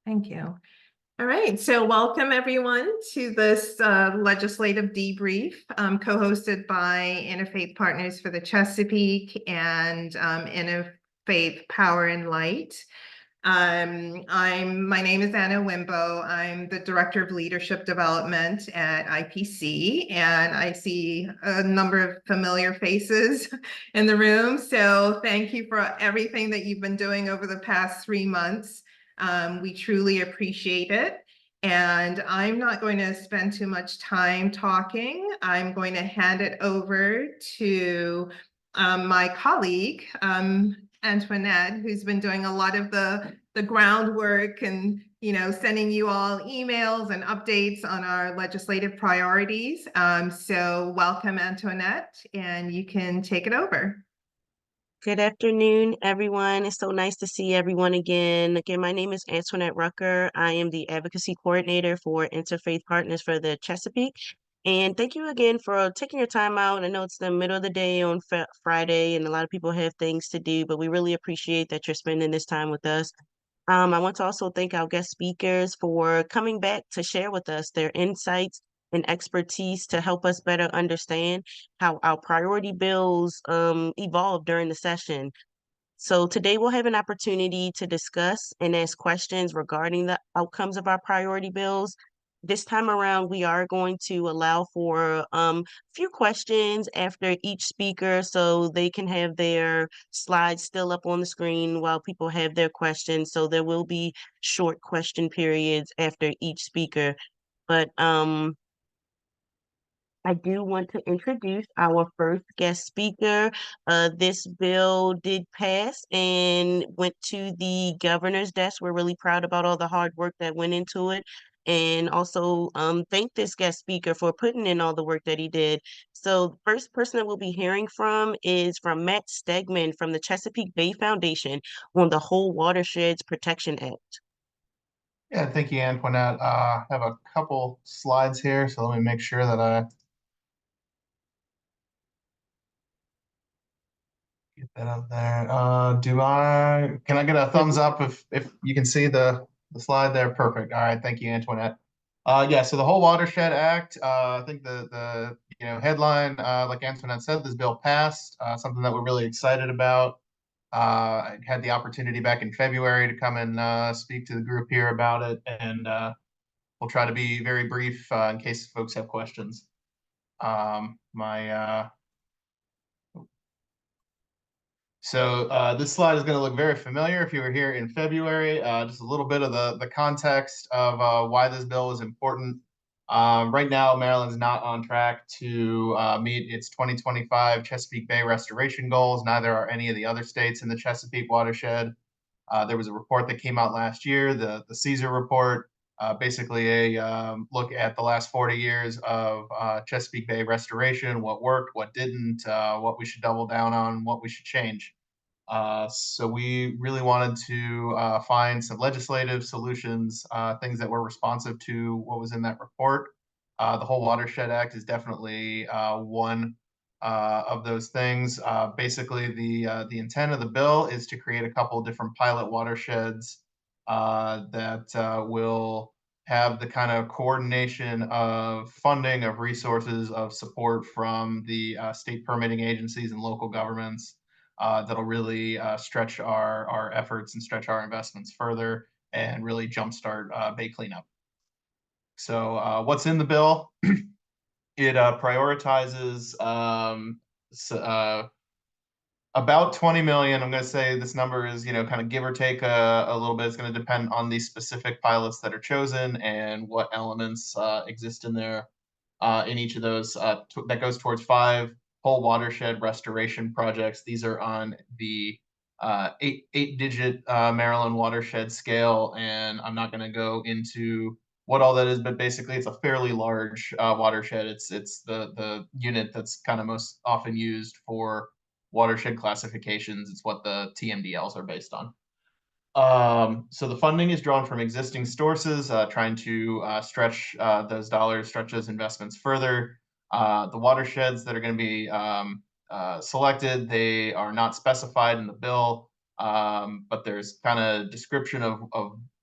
Thank you. All right, so welcome everyone to this legislative debrief co-hosted by Interfaith Partners for the Chesapeake and Interfaith Power and Light. My name is Anna Wimbo. I'm the Director of Leadership Development at IPC, and I see a number of familiar faces in the room. So thank you for everything that you've been doing over the past 3 months. We truly appreciate it. And I'm not going to spend too much time talking. I'm going to hand it over to my colleague, Antoinette, who's been doing a lot of the groundwork and sending you all emails and updates on our legislative priorities. So welcome, Antoinette, and you can take it over. Good afternoon, everyone. It's so nice to see everyone again. Again, my name is Antoinette Rucker. I am the Advocacy Coordinator for Interfaith Partners for the Chesapeake. And thank you again for taking your time out. I know it's the middle of the day on Friday and a lot of people have things to do, but we really appreciate that you're spending this time with us. I want to also thank our guest speakers for coming back to share with us their insights and expertise to help us better understand how our priority bills evolve during the session. So today we'll have an opportunity to discuss and ask questions regarding the outcomes of our priority bills. This time around, we are going to allow for a few questions after each speaker so they can have their slides still up on the screen while people have their questions. So there will be short question periods after each speaker. But I do want to introduce our first guest speaker. This bill did pass and went to the governor's desk. We're really proud about all the hard work that went into it. And also thank this guest speaker for putting in all the work that he did. So the first person that we'll be hearing from is from Matt Stegman from the Chesapeake Bay Foundation on the whole Watersheds Protection Act. Yeah, thank you, Antoinette. I have a couple slides here, so let me make sure that I get that up there. Can I get a thumbs up if you can see the slide there? Perfect. All right, thank you, Antoinette. Yeah, so the whole Watershed Act, I think the headline, like Antoinette said, this bill passed, something that we're really excited about. I had the opportunity back in February to come and speak to the group here about it, and we'll try to be very brief in case folks have questions. This slide is going to look very familiar if you were here in February. Just a little bit of the context of why this bill is important. Right now, Maryland's not on track to meet its 2025 Chesapeake Bay restoration goals. Neither are any of the other states in the Chesapeake watershed. There was a report that came out last year, the Caesar report, basically a look at the last 40 years of Chesapeake Bay restoration, what worked, what didn't, what we should double down on, what we should change. So we really wanted to find some legislative solutions, things that were responsive to what was in that report. The whole Watershed Act is definitely one of those things. Basically, the intent of the bill is to create a couple of different pilot watersheds that will have the kind of coordination of funding, of resources, of support from the state permitting agencies and local governments that'll really stretch our efforts and stretch our investments further and really jumpstart bay cleanup. So what's in the bill? It prioritizes about 20 million. I'm going to say this number is, kind of give or take a little bit. It's going to depend on the specific pilots that are chosen and what elements exist in there in each of those. That goes towards 5 whole watershed restoration projects. These are on the 8-digit Maryland watershed scale, and I'm not going to go into what all that is, but basically it's a fairly large watershed. It's the unit that's kind of most often used for watershed classifications. It's what the TMDLs are based on. So the funding is drawn from existing sources, trying to stretch those dollars, stretch those investments further. The watersheds that are going to be selected, they are not specified in the bill. But there's kind of description of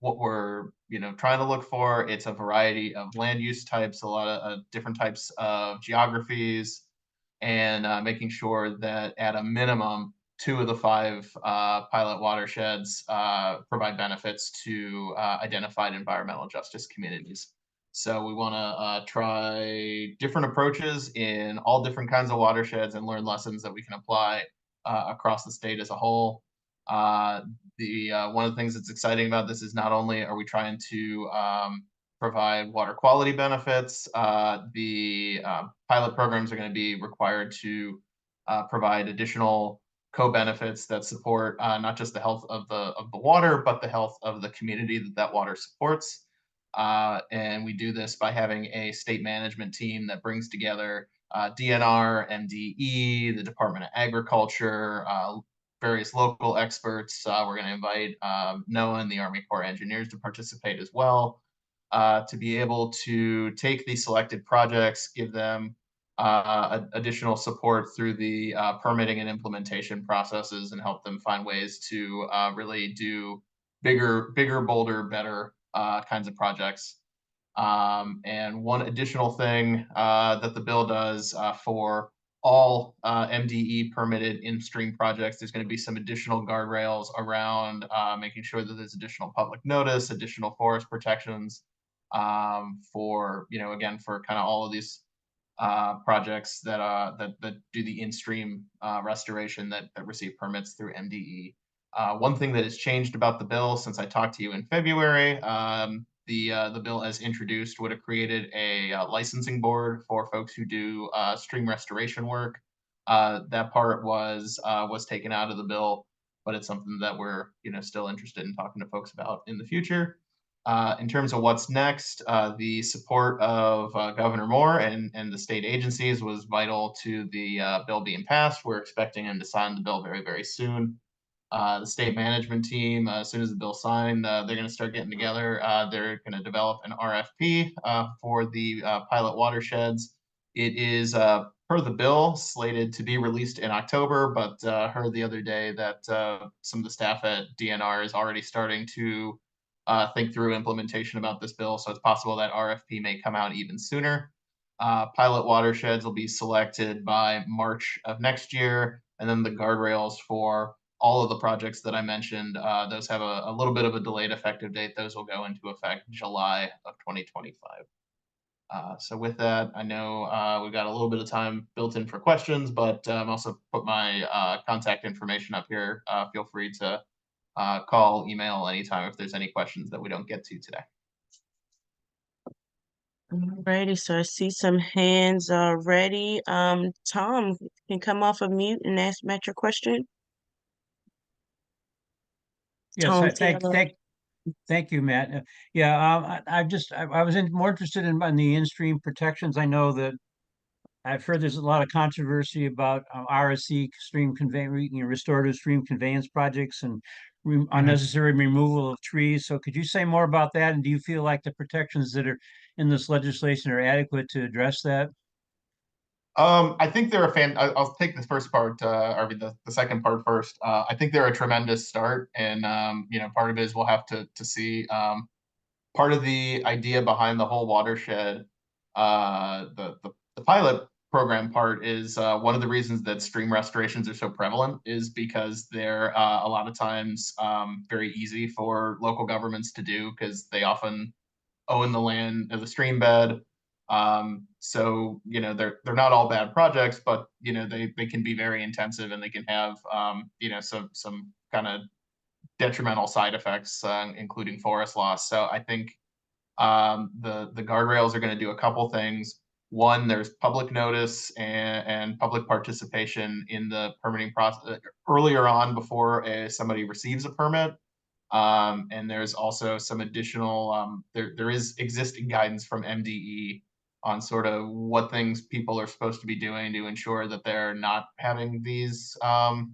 what we're trying to look for. It's a variety of land use types, a lot of different types of geographies, and making sure that at a minimum, 2 of the 5 pilot watersheds provide benefits to identified environmental justice communities. So we want to try different approaches in all different kinds of watersheds and learn lessons that we can apply across the state as a whole. One of the things that's exciting about this is not only are we trying to provide water quality benefits, the pilot programs are going to be required to provide additional co-benefits that support not just the health of the water, but the health of the community that water supports. And we do this by having a state management team that brings together DNR, MDE, the Department of Agriculture, various local experts. We're going to invite NOAA and the Army Corps of Engineers to participate as well, to be able to take these selected projects, give them additional support through the permitting and implementation processes, and help them find ways to really do bigger, bolder, better kinds of projects. And one additional thing that the bill does for all MDE permitted in-stream projects, there's going to be some additional guardrails around making sure that there's additional public notice, additional forest protections for, again, for kind of all of these projects that do the in-stream restoration that receive permits through MDE. One thing that has changed about the bill since I talked to you in February, the bill has introduced would have created a licensing board for folks who do stream restoration work. That part was taken out of the bill, but it's something that we're still interested in talking to folks about in the future. In terms of what's next, the support of Governor Moore and the state agencies was vital to the bill being passed. We're expecting him to sign the bill very, very soon. The state management team, as soon as the bill signed, they're going to start getting together. They're going to develop an RFP for the pilot watersheds. It is, per the bill, slated to be released in October, but heard the other day that some of the staff at DNR is already starting to think through implementation about this bill. So it's possible that RFP may come out even sooner. Pilot watersheds will be selected by March of next year. And then the guardrails for all of the projects that I mentioned, those have a little bit of a delayed effective date. Those will go into effect July of 2025. So with that, I know we've got a little bit of time built in for questions, but also put my contact information up here. Feel free to call, email anytime if there's any questions that we don't get to today. Alrighty, so I see some hands already. Tom, you can come off of mute and ask Matt your question. Yes, Tom thank you, Matt. Yeah, I was more interested in the in-stream protections. I know that I've heard there's a lot of controversy about RSC stream restorative stream conveyance projects and unnecessary removal of trees. So could you say more about that? And do you feel like the protections that are in this legislation are adequate to address that? I think they're I'll take this first part, or the second part first. I think they're a tremendous start, and part of it is we'll have to see. Part of the idea behind the whole watershed, the pilot program part is one of the reasons that stream restorations are so prevalent is because they're a lot of times very easy for local governments to do because they often own the land of the stream bed. So they're not all bad projects, but they can be very intensive and they can have some kind of detrimental side effects, including forest loss. So I think the guardrails are going to do a couple things. One, there's public notice and public participation in the permitting process earlier on before somebody receives a permit. And there's also some additional, there is existing guidance from MDE on sort of what things people are supposed to be doing to ensure that they're not having these, having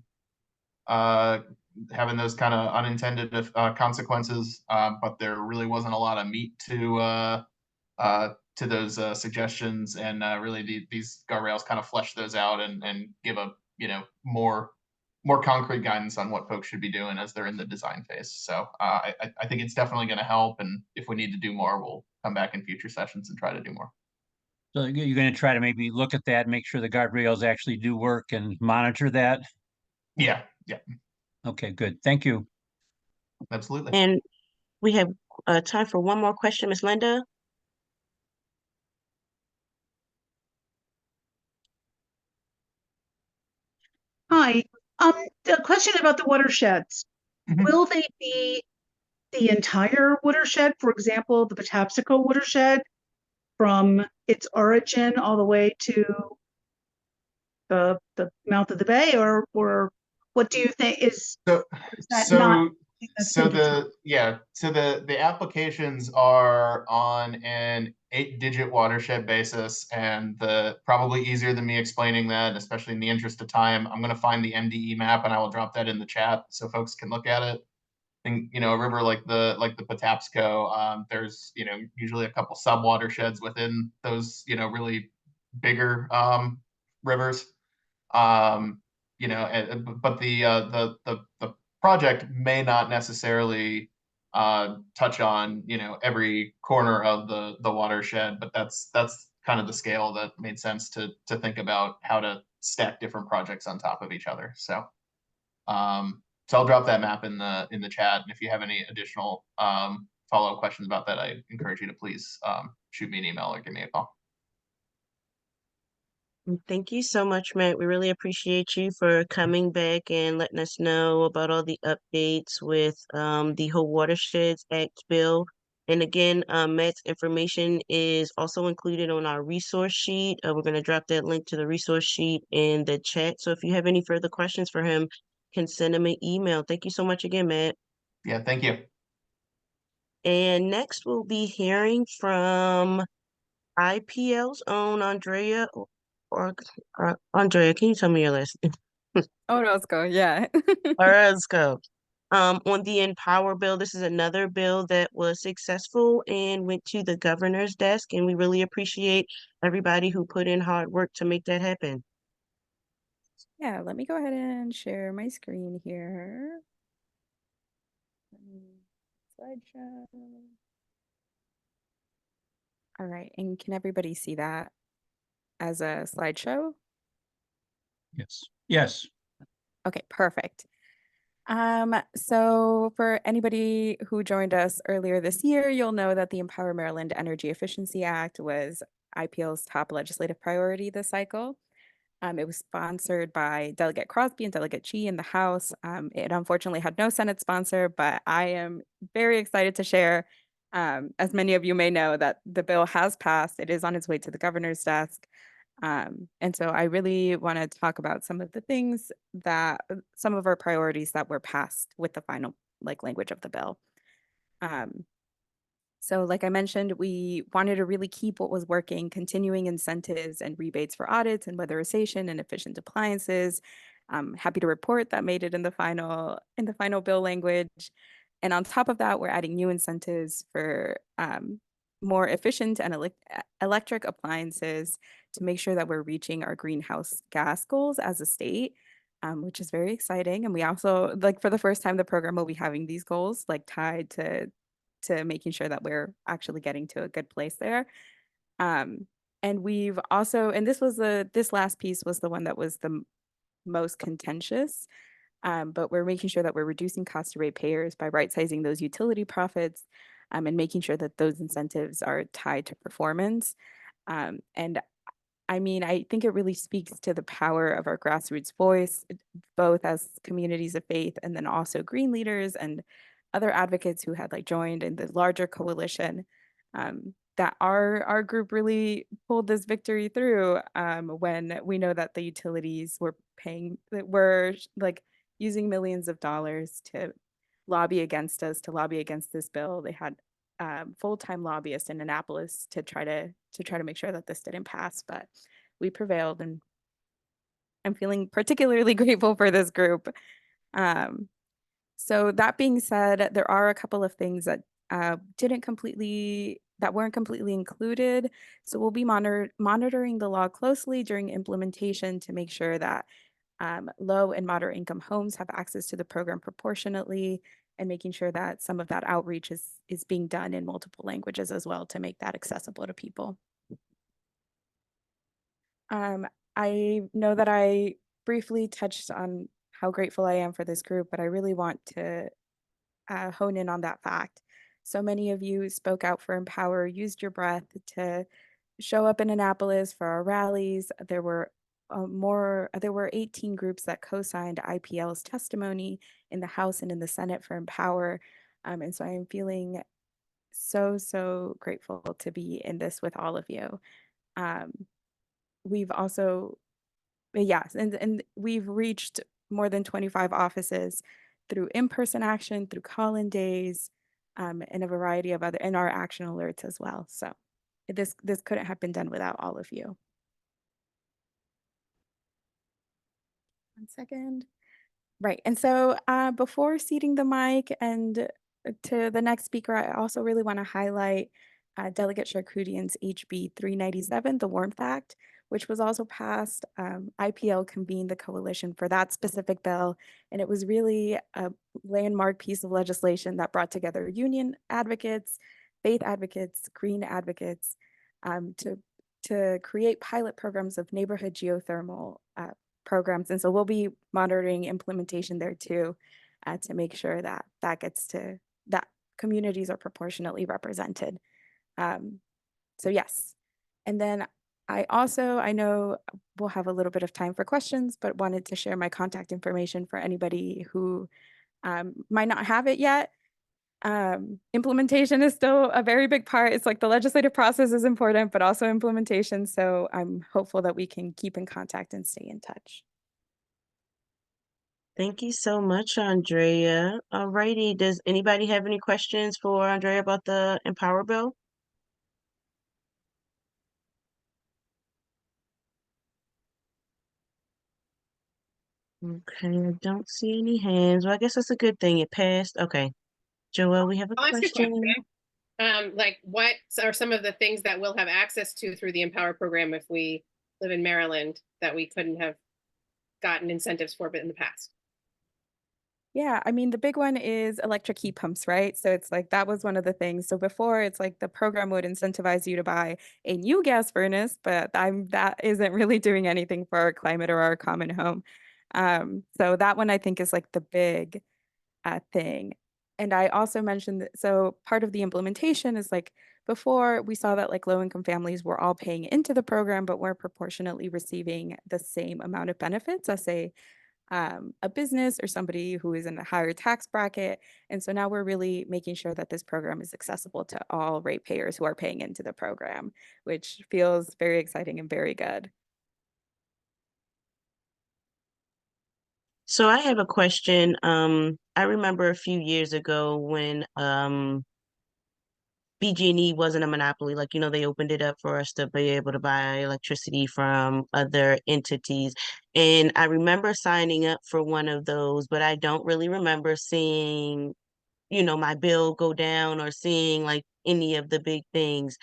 those kind of unintended consequences. But there really wasn't a lot of meat to those suggestions, and really these guardrails kind of flesh those out and give a more more concrete guidance on what folks should be doing as they're in the design phase. So I think it's definitely going to help. And if we need to do more, we'll come back in future sessions and try to do more. So you're going to try to maybe look at that, make sure the guardrails actually do work and monitor that? Yeah, yeah, Okay, good. Thank you. absolutely. And we have time for one more question, Ms. Linda. Hi, the question about the watersheds. Mhm. Will they be the entire watershed, for example, the Patapsco watershed, from its origin all the way to the mouth of the bay, or what do you think is So, that not? so the applications are on an 8-digit watershed basis, and the probably easier than me explaining that, especially in the interest of time, I'm going to find the MDE map and I will drop that in the chat so folks can look at it. And a river like the Patapsco, there's usually a couple sub watersheds within those really bigger rivers. But the project may not necessarily touch on every corner of the watershed, but that's kind of the scale that made sense to think about how to stack different projects on top of each other. So I'll drop that map in the chat, and if you have any additional follow-up questions about that, I encourage you to please shoot me an email or give me a call. Thank you so much, Matt. We really appreciate you for coming back and letting us know about all the updates with the whole Watersheds Act bill. And again, Matt's information is also included on our resource sheet. We're going to drop that link to the resource sheet in the chat. So if you have any further questions for him, can send him an email. Thank you so much again, Matt. Yeah, thank you. And next we'll be hearing from IPL's own Andrea. Or Andrea, can you tell me your list? Oh, no, let's go. Yeah. All right, let's go. On the Empower bill, this is another bill that was successful and went to the governor's desk, and we really appreciate everybody who put in hard work to make that happen. Yeah, let me go ahead and share my screen here. Slideshow. All right, and can everybody see that as a slideshow? Yes. Yes. Okay, perfect. So for anybody who joined us earlier this year, you'll know that the Empower Maryland Energy Efficiency Act was IPL's top legislative priority this cycle. It was sponsored by Delegate Crosby and Delegate Chi in the House. It unfortunately had no Senate sponsor, but I am very excited to share, as many of you may know, that the bill has passed. It is on its way to the governor's desk. And so I really want to talk about some of the things that, some of our priorities that were passed with the final language of the bill. So like I mentioned, we wanted to really keep what was working, continuing incentives and rebates for audits and weatherization and efficient appliances. I'm happy to report that made it in the final bill language. And on top of that, we're adding new incentives for more efficient and electric appliances to make sure that we're reaching our greenhouse gas goals as a state, which is very exciting. And we also, for the first time, the program will be having these goals tied to making sure that we're actually getting to a good place there. And we've also, and this last piece was the one that was the most contentious, but we're making sure that we're reducing cost to ratepayers by right-sizing those utility profits, and making sure that those incentives are tied to performance. And I mean, I think it really speaks to the power of our grassroots voice, both as communities of faith and then also green leaders and other advocates who had joined in the larger coalition, that our group really pulled this victory through, when we know that the utilities were using millions of dollars to lobby against us, to lobby against this bill. They had full-time lobbyists in Annapolis to try to make sure that this didn't pass, but we prevailed, and I'm feeling particularly grateful for this group. So that being said, there are a couple of things that weren't completely included. So we'll be monitoring the law closely during implementation to make sure that low and moderate income homes have access to the program proportionately, and making sure that some of that outreach is being done in multiple languages as well to make that accessible to people. I know that I briefly touched on how grateful I am for this group, but I really want to hone in on that fact. So many of you spoke out for Empower, used your breath to show up in Annapolis for our rallies. There were 18 groups that co-signed IPL's testimony in the House and in the Senate for Empower. And so I am feeling so grateful to be in this with all of you. We've also, yes, and we've reached more than 25 offices through in-person action, through call-in days, and a variety of other, and our action alerts as well. So this couldn't have been done without all of you. One second. Right. And so before ceding the mic and to the next speaker, I also really want to highlight Delegate Charkoudian's HB 397, the Warmth Act, which was also passed. IPL convened the coalition for that specific bill, and it was really a landmark piece of legislation that brought together union advocates, faith advocates, green advocates to create pilot programs of neighborhood geothermal programs. And so we'll be monitoring implementation there too, to make sure that that communities are proportionately represented. So yes. And then I know we'll have a little bit of time for questions, but wanted to share my contact information for anybody who might not have it yet. Implementation is still a very big part. It's like the legislative process is important, but also implementation. So I'm hopeful that we can keep in contact and stay in touch. Thank you so much, Andrea. Alrighty, does anybody have any questions for Andrea about the Empower Bill? Okay, I don't see any hands. Well, I guess that's a good thing. It passed. Okay. Joelle, we have a I'll ask a question. Like, what are some of the things that we'll have access to through the Empower program if we live in Maryland that we couldn't have gotten incentives for in the past? Yeah, I mean, the big one is electric heat pumps, right? So it's like that was one of the things. So before, it's like the program would incentivize you to buy a new gas furnace, but that isn't really doing anything for our climate or our common home. So that one I think is like the big thing. And I also mentioned that, so part of the implementation is like before we saw that like low income families were all paying into the program, but weren't proportionately receiving the same amount of benefits as say a business or somebody who is in a higher tax bracket. And so now we're really making sure that this program is accessible to all ratepayers who are paying into the program, which feels very exciting and very good. So I have a question. I remember a few years ago when BG&E wasn't a monopoly, like, they opened it up for us to be able to buy electricity from other entities. And I remember signing up for one of those, but I don't really remember seeing, my bill go down or seeing like any of the big things.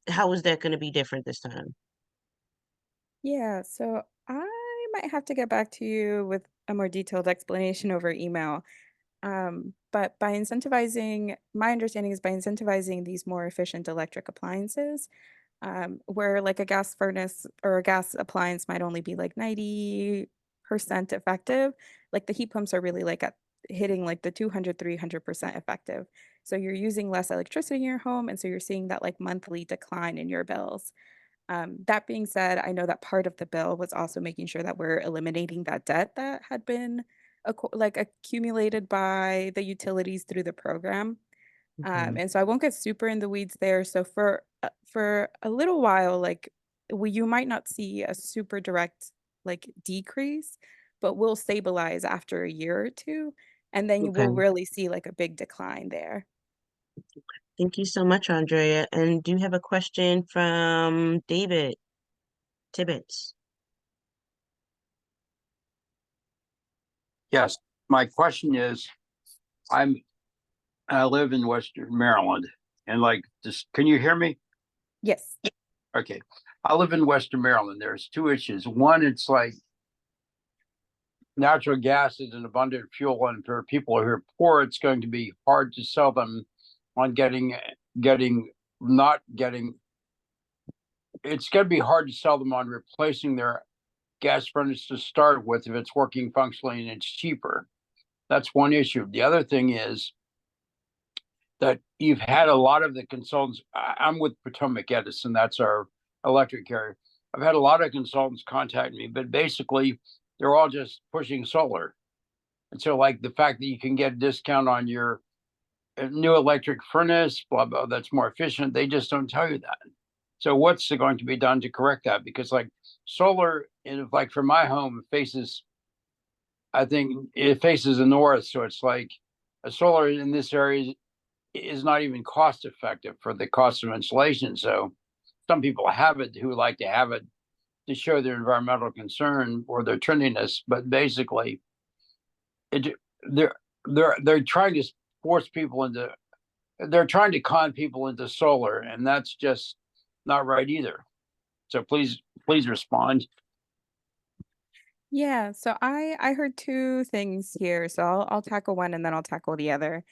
How is that going to be different this time? Yeah, so I might have to get back to you with a more detailed explanation over email. But by incentivizing, my understanding is by incentivizing these more efficient electric appliances, where like a gas furnace or a gas appliance might only be like 90% effective, like the heat pumps are really like at hitting like the 200-300% effective. So you're using less electricity in your home, and so you're seeing that like monthly decline in your bills. That being said, I know that part of the bill was also making sure that we're eliminating that debt that had been accumulated by the utilities through the program. Okay. And so I won't get super in the weeds there. So for a little while, like you might not see a super direct like decrease, but we'll stabilize after a year or two, and then you Okay. will really see like a big decline there. Thank you so much, Andrea. And do you have a question from David Tibbetts? Yes, my question is, I live in Western Maryland, and like this, can you hear me? Yes. Okay, I live in Western Maryland. There's two issues. One, it's like natural gas is an abundant fuel, and for people who are poor, it's going to be hard to sell them on not getting. It's going to be hard to sell them on replacing their gas furnace to start with if it's working functionally and it's cheaper. That's one issue. The other thing is that you've had a lot of the consultants. I'm with Potomac Edison, that's our electric carrier. I've had a lot of consultants contact me, but basically they're all just pushing solar. And so, like, the fact that you can get a discount on your new electric furnace, blah, blah, that's more efficient, they just don't tell you that. So what's going to be done to correct that? Because, like, solar, like for my home, I think it faces the north. So it's like a solar in this area is not even cost effective for the cost of installation. So some people have it who like to have it to show their environmental concern or their trendiness, but basically they're trying to force people into, they're trying to con people into solar, and that's just not right either. So please respond. Yeah, so I heard two things here. So I'll tackle one and then I'll tackle the other.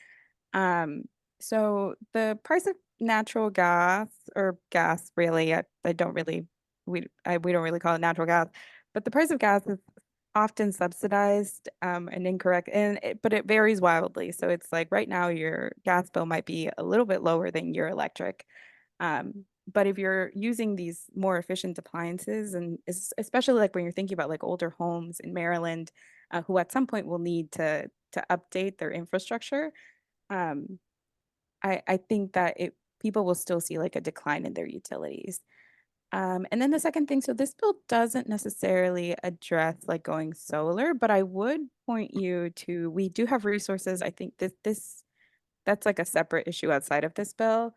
Um, so the price of natural gas, or gas really, I don't really, we don't really call it natural gas, but the price of gas is often subsidized and incorrect, but it varies wildly. So it's like right now your gas bill might be a little bit lower than your electric. But if you're using these more efficient appliances, and especially like when you're thinking about like older homes in Maryland, who at some point will need to update their infrastructure, um, I think that people will still see like a decline in their utilities. And then the second thing, so this bill doesn't necessarily address like going solar, but I would point you to, we do have resources. I think that's like a separate issue outside of this bill.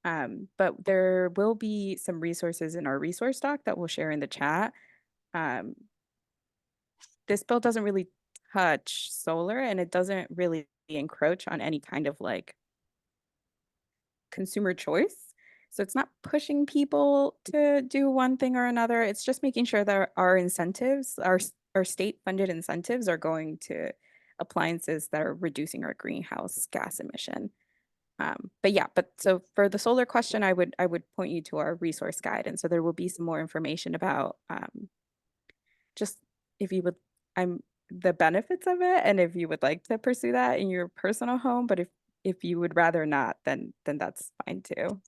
But there will be some resources in our resource doc that we'll share in the chat. Um, this bill doesn't really touch solar, and it doesn't really encroach on any kind of like consumer choice. So it's not pushing people to do one thing or another. It's just making sure that our incentives, our state funded incentives, are going to appliances that are reducing our greenhouse gas emission. But yeah, so for the solar question, I would point you to our resource guide. And so there will be some more information about just if you would, the benefits of it, and if you would like to pursue that in your personal home. But if you would rather not, then that's fine too.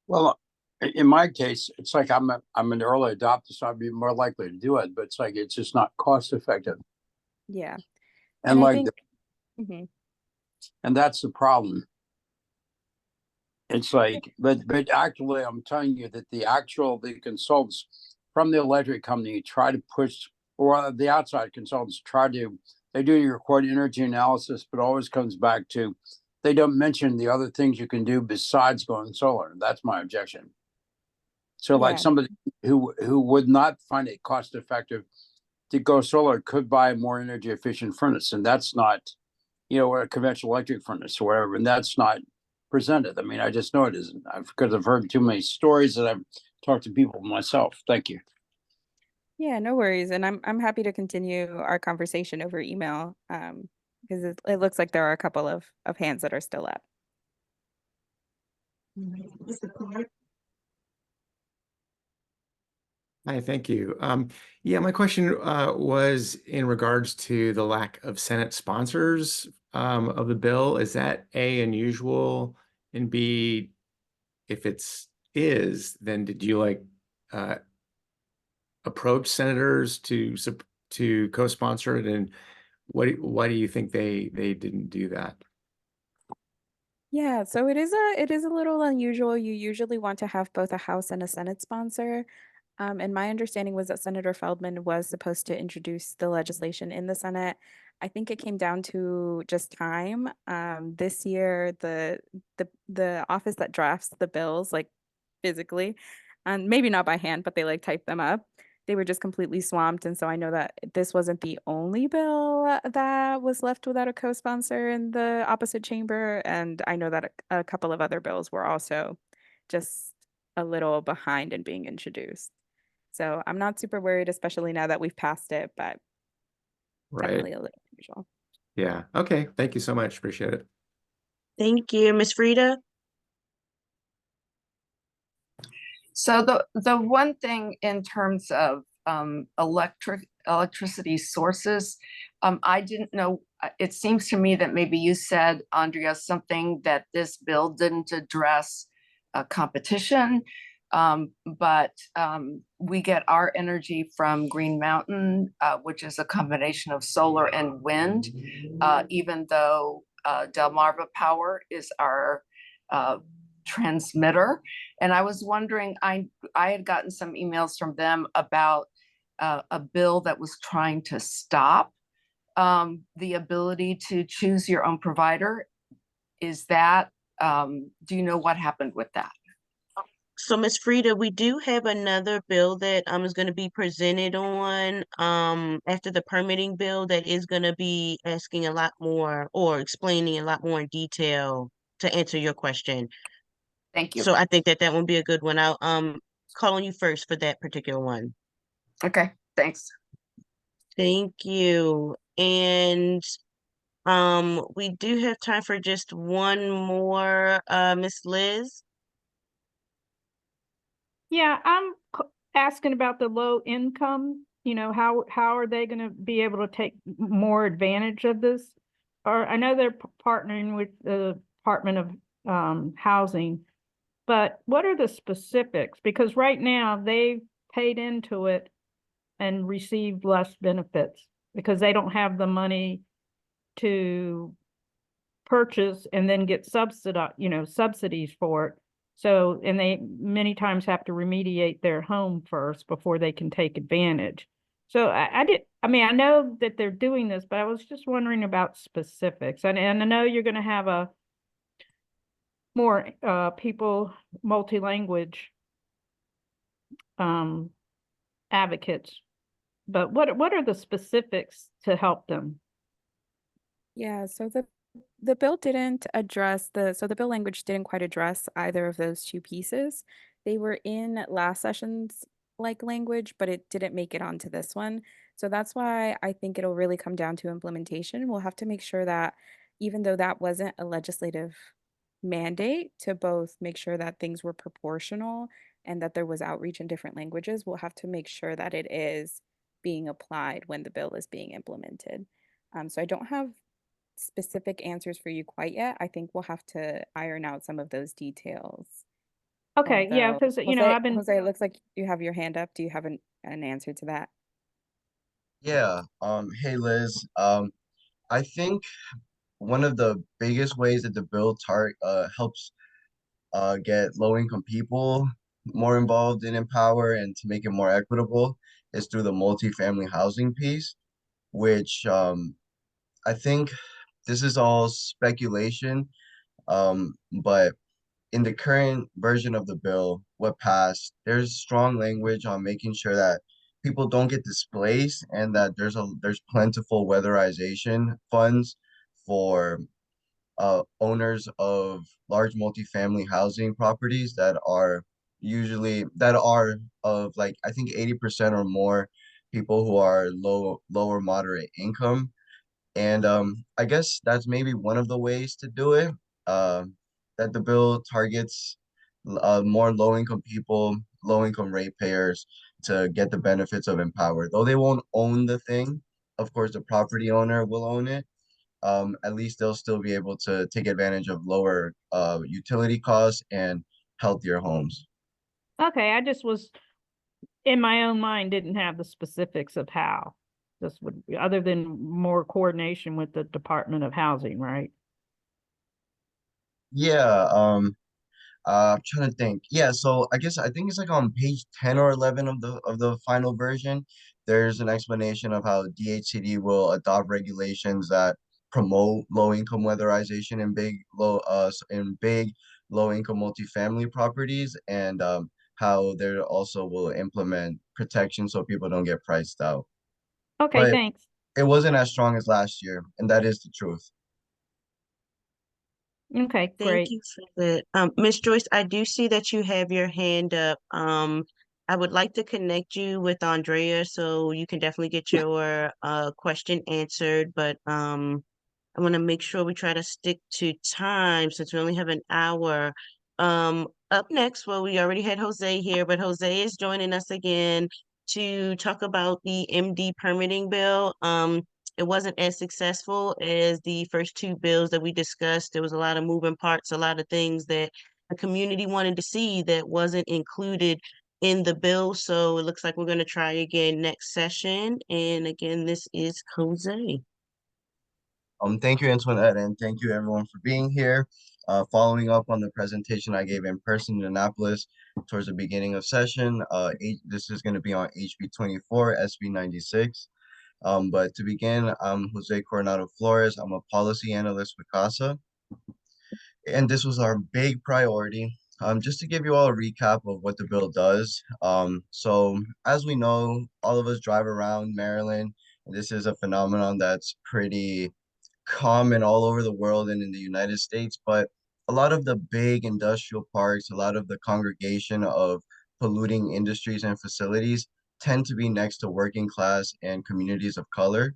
Well, in my case, it's like I'm an early adopter, so I'd be more likely to do it, but it's like it's just not cost effective. Yeah. And I like think, mhm. and that's the problem. It's like, but actually, I'm telling you that the consultants from the electric company try to push, or the outside consultants they do your quote energy analysis, but always comes back to they don't mention the other things you can do besides going solar. That's my objection. So, like, Yeah. somebody who would not find it cost effective to go solar could buy a more energy efficient furnace, and that's not, a conventional electric furnace or whatever, and that's not presented. I mean, I just know it isn't, because I've heard too many stories that I've talked to people myself. Thank you. Yeah, no worries. And I'm happy to continue our conversation over email, because it looks like there are a couple of hands that are still up. Hi, thank you. Yeah, my question was in regards to the lack of Senate sponsors of the bill. Is that A, unusual, and B, if then did you approach senators to co-sponsor it, and why do you think they didn't do that? Yeah, so it is a little unusual. You usually want to have both a House and a Senate sponsor. And my understanding was that Senator Feldman was supposed to introduce the legislation in the Senate. I think it came down to just time. This year, the office that drafts the bills, like physically, and maybe not by hand, but they like type them up. They were just completely swamped. And so I know that this wasn't the only bill that was left without a co-sponsor in the opposite chamber. And I know that a couple of other bills were also just a little behind in being introduced. So I'm not super worried, especially now that we've passed it, but Right. definitely a little unusual. Yeah. Okay. Thank you so much. Appreciate it. Thank you, Ms. Frida. So the one thing in terms of electricity sources, I didn't know. It seems to me that maybe you said, Andrea, something that this bill didn't address competition, but we get our energy from Green Mountain, which is a combination of solar and wind, even though Delmarva Power is our transmitter. And I was wondering, I had gotten some emails from them about a bill that was trying to stop the ability to choose your own provider. Is that, do you know what happened with that? So, Ms. Frida, we do have another bill that is going to be presented on after the permitting bill that is going to be asking a lot more or explaining a lot more in detail to answer your question. Thank you. So I think that that would be a good one. I'll call on you first for that particular one. Okay, thanks. Thank you. And we do have time for just one more, Miss Liz. Yeah, I'm asking about the low income, how are they going to be able to take more advantage of this? Or I know they're partnering with the Department of Housing, but what are the specifics? Because right now they've paid into it and received less benefits because they don't have the money to purchase and then get subsidies for it. So, and they many times have to remediate their home first before they can take advantage. So I know that they're doing this, but I was just wondering about specifics. And I know you're going to have a more people, multi-language advocates, but what are the specifics to help them? Yeah, so the bill didn't address the bill language didn't quite address either of those two pieces. They were in last session's language, but it didn't make it onto this one. So that's why I think it'll really come down to implementation. We'll have to make sure that even though that wasn't a legislative mandate to both make sure that things were proportional and that there was outreach in different languages, we'll have to make sure that it is being applied when the bill is being implemented. So I don't have specific answers for you quite yet. I think we'll have to iron out some of those details. Okay, yeah, because I've been Jose, it looks like you have your hand up. Do you have an answer to that? Yeah, hey Liz. I think one of the biggest ways that the bill helps get low-income people more involved in Empower and to make it more equitable is through the multifamily housing piece, which I think this is all speculation, but in the current version of the bill, what passed, there's strong language on making sure that people don't get displaced and that there's plentiful weatherization funds for owners of large multifamily housing properties that are of like I think 80% or more people who are lower moderate income. And I guess that's maybe one of the ways to do it. That the bill targets more low-income people, low-income ratepayers to get the benefits of Empower. Though they won't own the thing, of course, the property owner will own it. At least they'll still be able to take advantage of lower utility costs and healthier homes. okay. I just was in my own mind didn't have the specifics of how this would be, other than more coordination with the Department of Housing, right? Yeah, I'm trying to think. Yeah, so I think it's like on page 10 or 11 of the final version. There's an explanation of how DHCD will adopt regulations that promote low-income weatherization in big low-income multifamily properties, and how they also will implement protection so people don't get priced out. Okay, But thanks. it wasn't as strong as last year, and that is the truth. Okay, Thank great. you for that. Ms. Joyce, I do see that you have your hand up. I would like to connect you with Andrea so you can definitely get your question answered, but I want to make sure we try to stick to time since we only have an hour. Up next, well, we already had Jose here, but Jose is joining us again to talk about the MD permitting bill. It wasn't as successful as the first two bills that we discussed. There was a lot of moving parts, a lot of things that the community wanted to see that wasn't included in the bill. So it looks like we're going to try again next session. And again, this is Jose. Thank you, Antoinette, and thank you everyone for being here. Following up on the presentation I gave in person in Annapolis towards the beginning of session, this is going to be on HB 24, SB 96. But to begin, I'm Jose Coronado Flores. I'm a policy analyst with CASA, and this was our big priority. Just to give you all a recap of what the bill does. So as we know, all of us drive around Maryland. This is a phenomenon that's pretty common all over the world and in the United States, but a lot of the big industrial parks, a lot of the congregation of polluting industries and facilities tend to be next to working class and communities of color.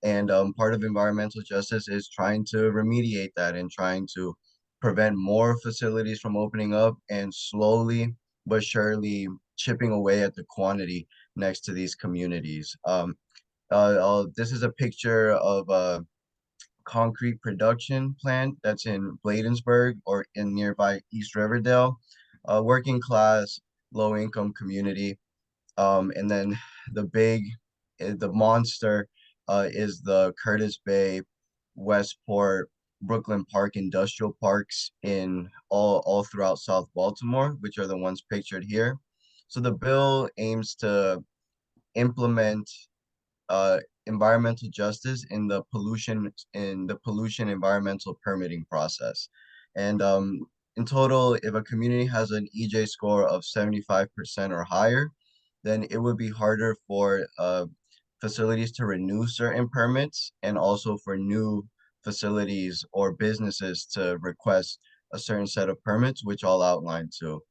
And part of environmental justice is trying to remediate that and trying to prevent more facilities from opening up and slowly but surely chipping away at the quantity next to these communities. This is a picture of concrete production plant that's in Bladensburg or in nearby East Riverdale, a working class, low income community. And then the big, the monster is the Curtis Bay, Westport, Brooklyn Park industrial parks in all throughout South Baltimore, which are the ones pictured here. So the bill aims to implement environmental justice in the pollution environmental permitting process. And in total, if a community has an EJ score of 75% or higher, then it would be harder for facilities to renew certain permits and also for new facilities or businesses to request a certain set of permits, which I'll outline too.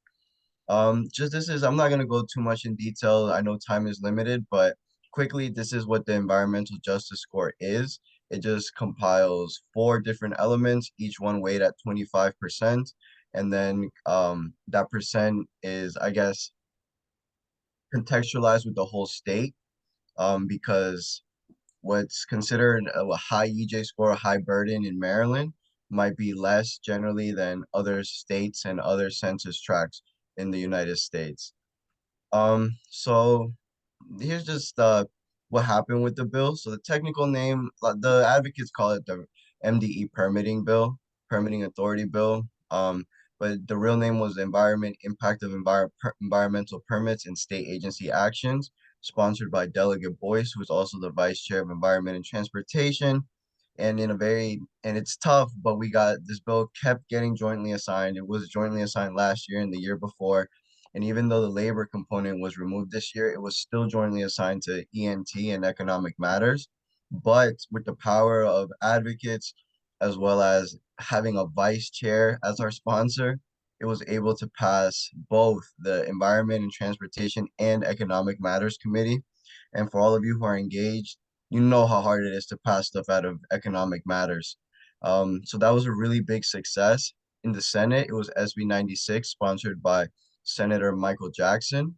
I'm not going to go too much in detail. I know time is limited, but quickly, this is what the environmental justice score is. It just compiles 4 different elements, each one weighed at 25%. And then that percent is, I guess, contextualized with the whole state because what's considered a high EJ score, a high burden in Maryland, might be less generally than other states and other census tracts in the United States. So here's just what happened with the bill. So the technical name, the advocates call it the MDE permitting bill, permitting authority bill. But the real name was the Impact of Environmental Permits and State Agency Actions, sponsored by Delegate Boyce, who is also the Vice Chair of Environment and Transportation. And it's tough, but this bill kept getting jointly assigned. It was jointly assigned last year and the year before. And even though the labor component was removed this year, it was still jointly assigned to ENT and Economic Matters. But with the power of advocates, as well as having a vice chair as our sponsor, it was able to pass both the Environment and Transportation and Economic Matters Committee. And for all of you who are engaged, you know how hard it is to pass stuff out of Economic Matters. So that was a really big success. In the Senate, it was SB 96, sponsored by Senator Michael Jackson.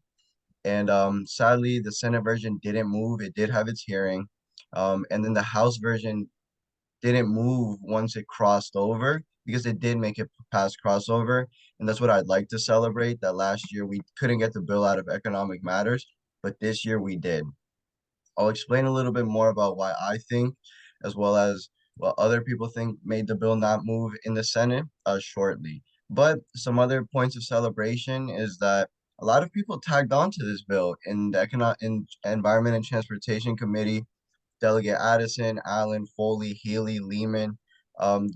And sadly, the Senate version didn't move. It did have its hearing. And then the House version didn't move once it crossed over because it did make it past crossover. And that's what I'd like to celebrate, that last year we couldn't get the bill out of Economic Matters, but this year we did. I'll explain a little bit more about why I think, as well as what other people think made the bill not move in the Senate shortly. But some other points of celebration is that a lot of people tagged on to this bill in the Environment and Transportation Committee. Delegate Addison, Allen, Foley, Healy, Lehman,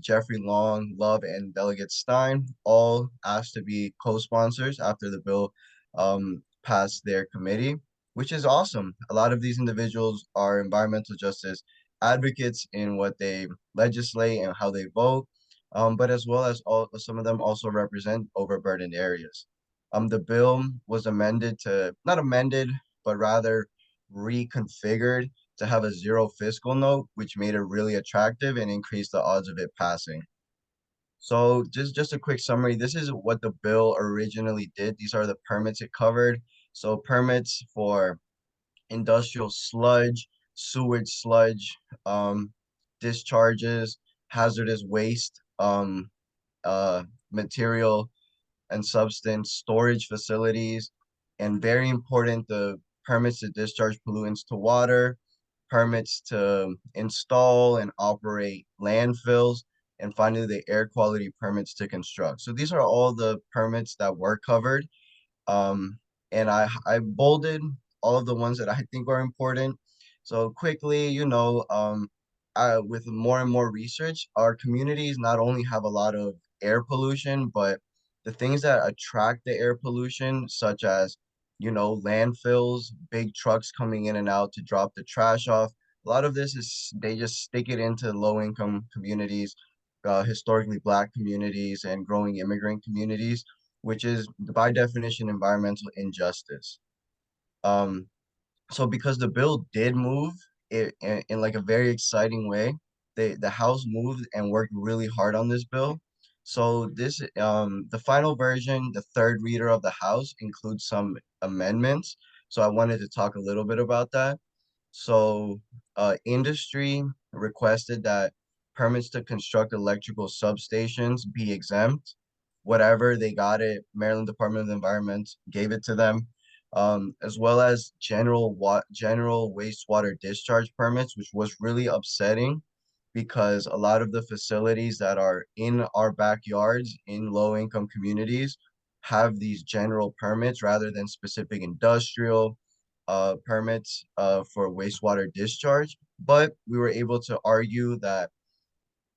Jeffrey Long, Love, and Delegate Stein all asked to be co-sponsors after the bill passed their committee, which is awesome. A lot of these individuals are environmental justice advocates in what they legislate and how they vote, but as well as some of them also represent overburdened areas. The bill was amended to, not amended, but rather reconfigured to have a zero fiscal note, which made it really attractive and increased the odds of it passing. So just a quick summary. This is what the bill originally did. These are the permits it covered. So permits for industrial sludge, sewage sludge, discharges, hazardous waste, material and substance storage facilities, and very important, the permits to discharge pollutants to water, permits to install and operate landfills, and finally the air quality permits to construct. So these are all the permits that were covered. Um, and I bolded all of the ones that I think are important. So quickly, with more and more research, our communities not only have a lot of air pollution, but the things that attract the air pollution, such as, landfills, big trucks coming in and out to drop the trash off. A lot of this is they just stick it into low-income communities, historically Black communities, and growing immigrant communities, which is by definition environmental injustice. Um, so because the bill did move in like a very exciting way, the House moved and worked really hard on this bill. So the final version, the third reader of the House, includes some amendments. So I wanted to talk a little bit about that. So, industry requested that permits to construct electrical substations be exempt. Whatever they got it, Maryland Department of the Environment gave it to them, as well as general wastewater discharge permits, which was really upsetting because a lot of the facilities that are in our backyards in low-income communities have these general permits rather than specific industrial permits for wastewater discharge. But we were able to argue that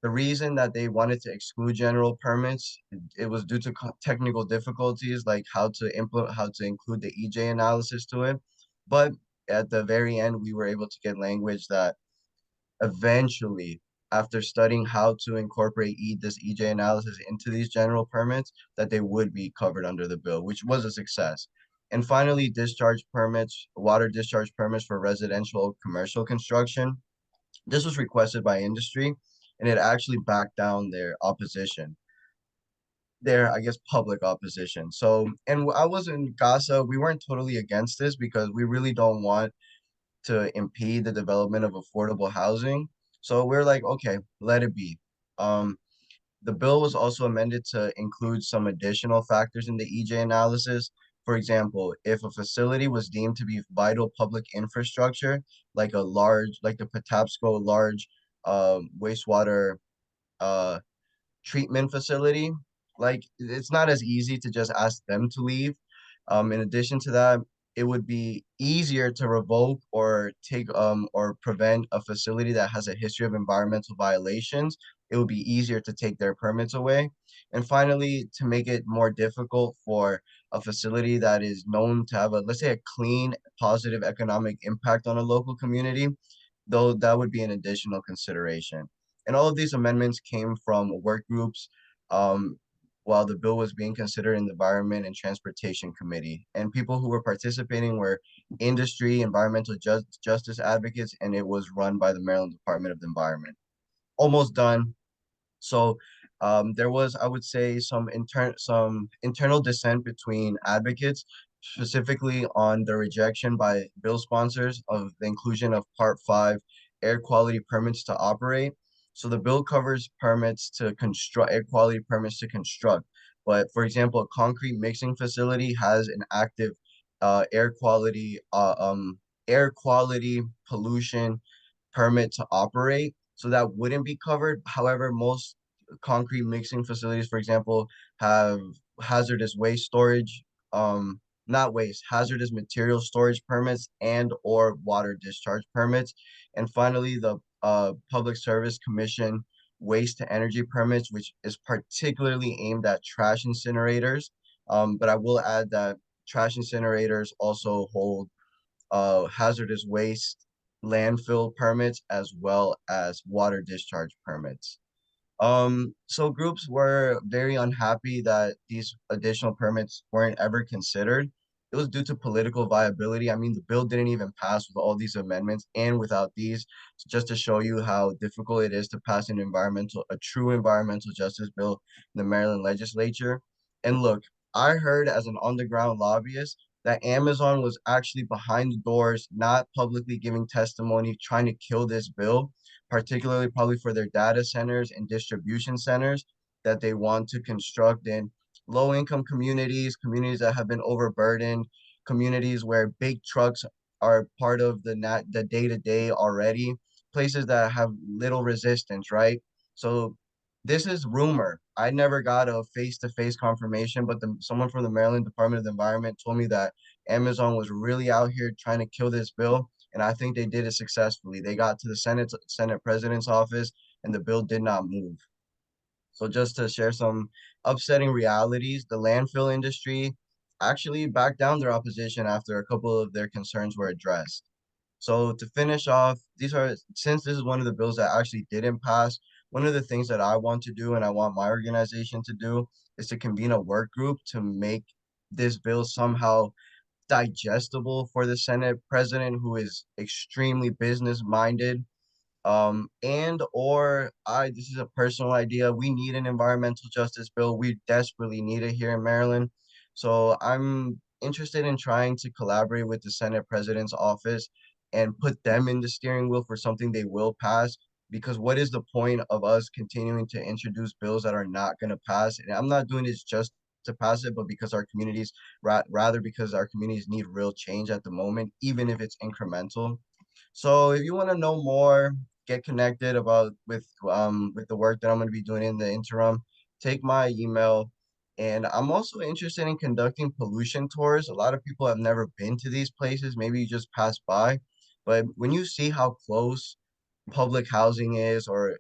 the reason that they wanted to exclude general permits, it was due to technical difficulties, like how to include the EJ analysis to it. But at the very end, we were able to get language that eventually, after studying how to incorporate this EJ analysis into these general permits, that they would be covered under the bill, which was a success. And finally, water discharge permits for residential commercial construction. This was requested by industry, and it actually backed down I guess, public opposition. So, and I was in GASA, we weren't totally against this because we really don't want to impede the development of affordable housing. So we're like, okay, let it be. Um, the bill was also amended to include some additional factors in the EJ analysis. For example, if a facility was deemed to be vital public infrastructure, like the Patapsco large wastewater uh, treatment facility, like it's not as easy to just ask them to leave. In addition to that, it would be easier to revoke or prevent a facility that has a history of environmental violations. It would be easier to take their permits away. And finally, to make it more difficult for a facility that is known to have let's say, a clean, positive economic impact on a local community, though that would be an additional consideration. And all of these amendments came from work groups um, while the bill was being considered in the Environment and Transportation Committee. And people who were participating were industry, environmental justice advocates, and it was run by the Maryland Department of the Environment. Almost done. So there was, I would say, some internal dissent between advocates, specifically on the rejection by bill sponsors of the inclusion of Part 5 air quality permits to operate. So the bill covers permits to construct, air quality permits to construct. But for example, a concrete mixing facility has an active uh, air quality uh, um, air quality pollution permit to operate. So that wouldn't be covered. However, most concrete mixing facilities, for example, have hazardous waste storage, not waste, hazardous material storage permits and or water discharge permits. And finally, the Public Service Commission waste to energy permits, which is particularly aimed at trash incinerators. But I will add that trash incinerators also hold hazardous waste landfill permits as well as water discharge permits. So groups were very unhappy that these additional permits weren't ever considered. It was due to political viability. I mean, the bill didn't even pass with all these amendments and without these, just to show you how difficult it is to pass a true environmental justice bill in the Maryland legislature. And look, I heard as an underground lobbyist that Amazon was actually behind the doors, not publicly giving testimony, trying to kill this bill, particularly probably for their data centers and distribution centers that they want to construct in low-income communities, communities that have been overburdened, communities where big trucks are part of the day-to-day already, places that have little resistance, right? So this is rumor. I never got a face-to-face confirmation, but someone from the Maryland Department of the Environment told me that Amazon was really out here trying to kill this bill, and I think they did it successfully. They got to the Senate President's office, and the bill did not move. So just to share some upsetting realities, the landfill industry actually backed down their opposition after a couple of their concerns were addressed. So to finish off, since this is one of the bills that actually didn't pass, one of the things that I want to do and I want my organization to do is to convene a work group to make this bill somehow digestible for the Senate president, who is extremely business minded. And or this is a personal idea. We need an environmental justice bill. We desperately need it here in Maryland. So I'm interested in trying to collaborate with the Senate President's office and put them in the steering wheel for something they will pass. Because what is the point of us continuing to introduce bills that are not going to pass? And I'm not doing this just to pass it, but because our communities, rather because our communities need real change at the moment, even if it's incremental. So if you want to know more, get connected with the work that I'm going to be doing in the interim, take my email. And I'm also interested in conducting pollution tours. A lot of people have never been to these places. Maybe you just pass by, but when you see how close public housing is or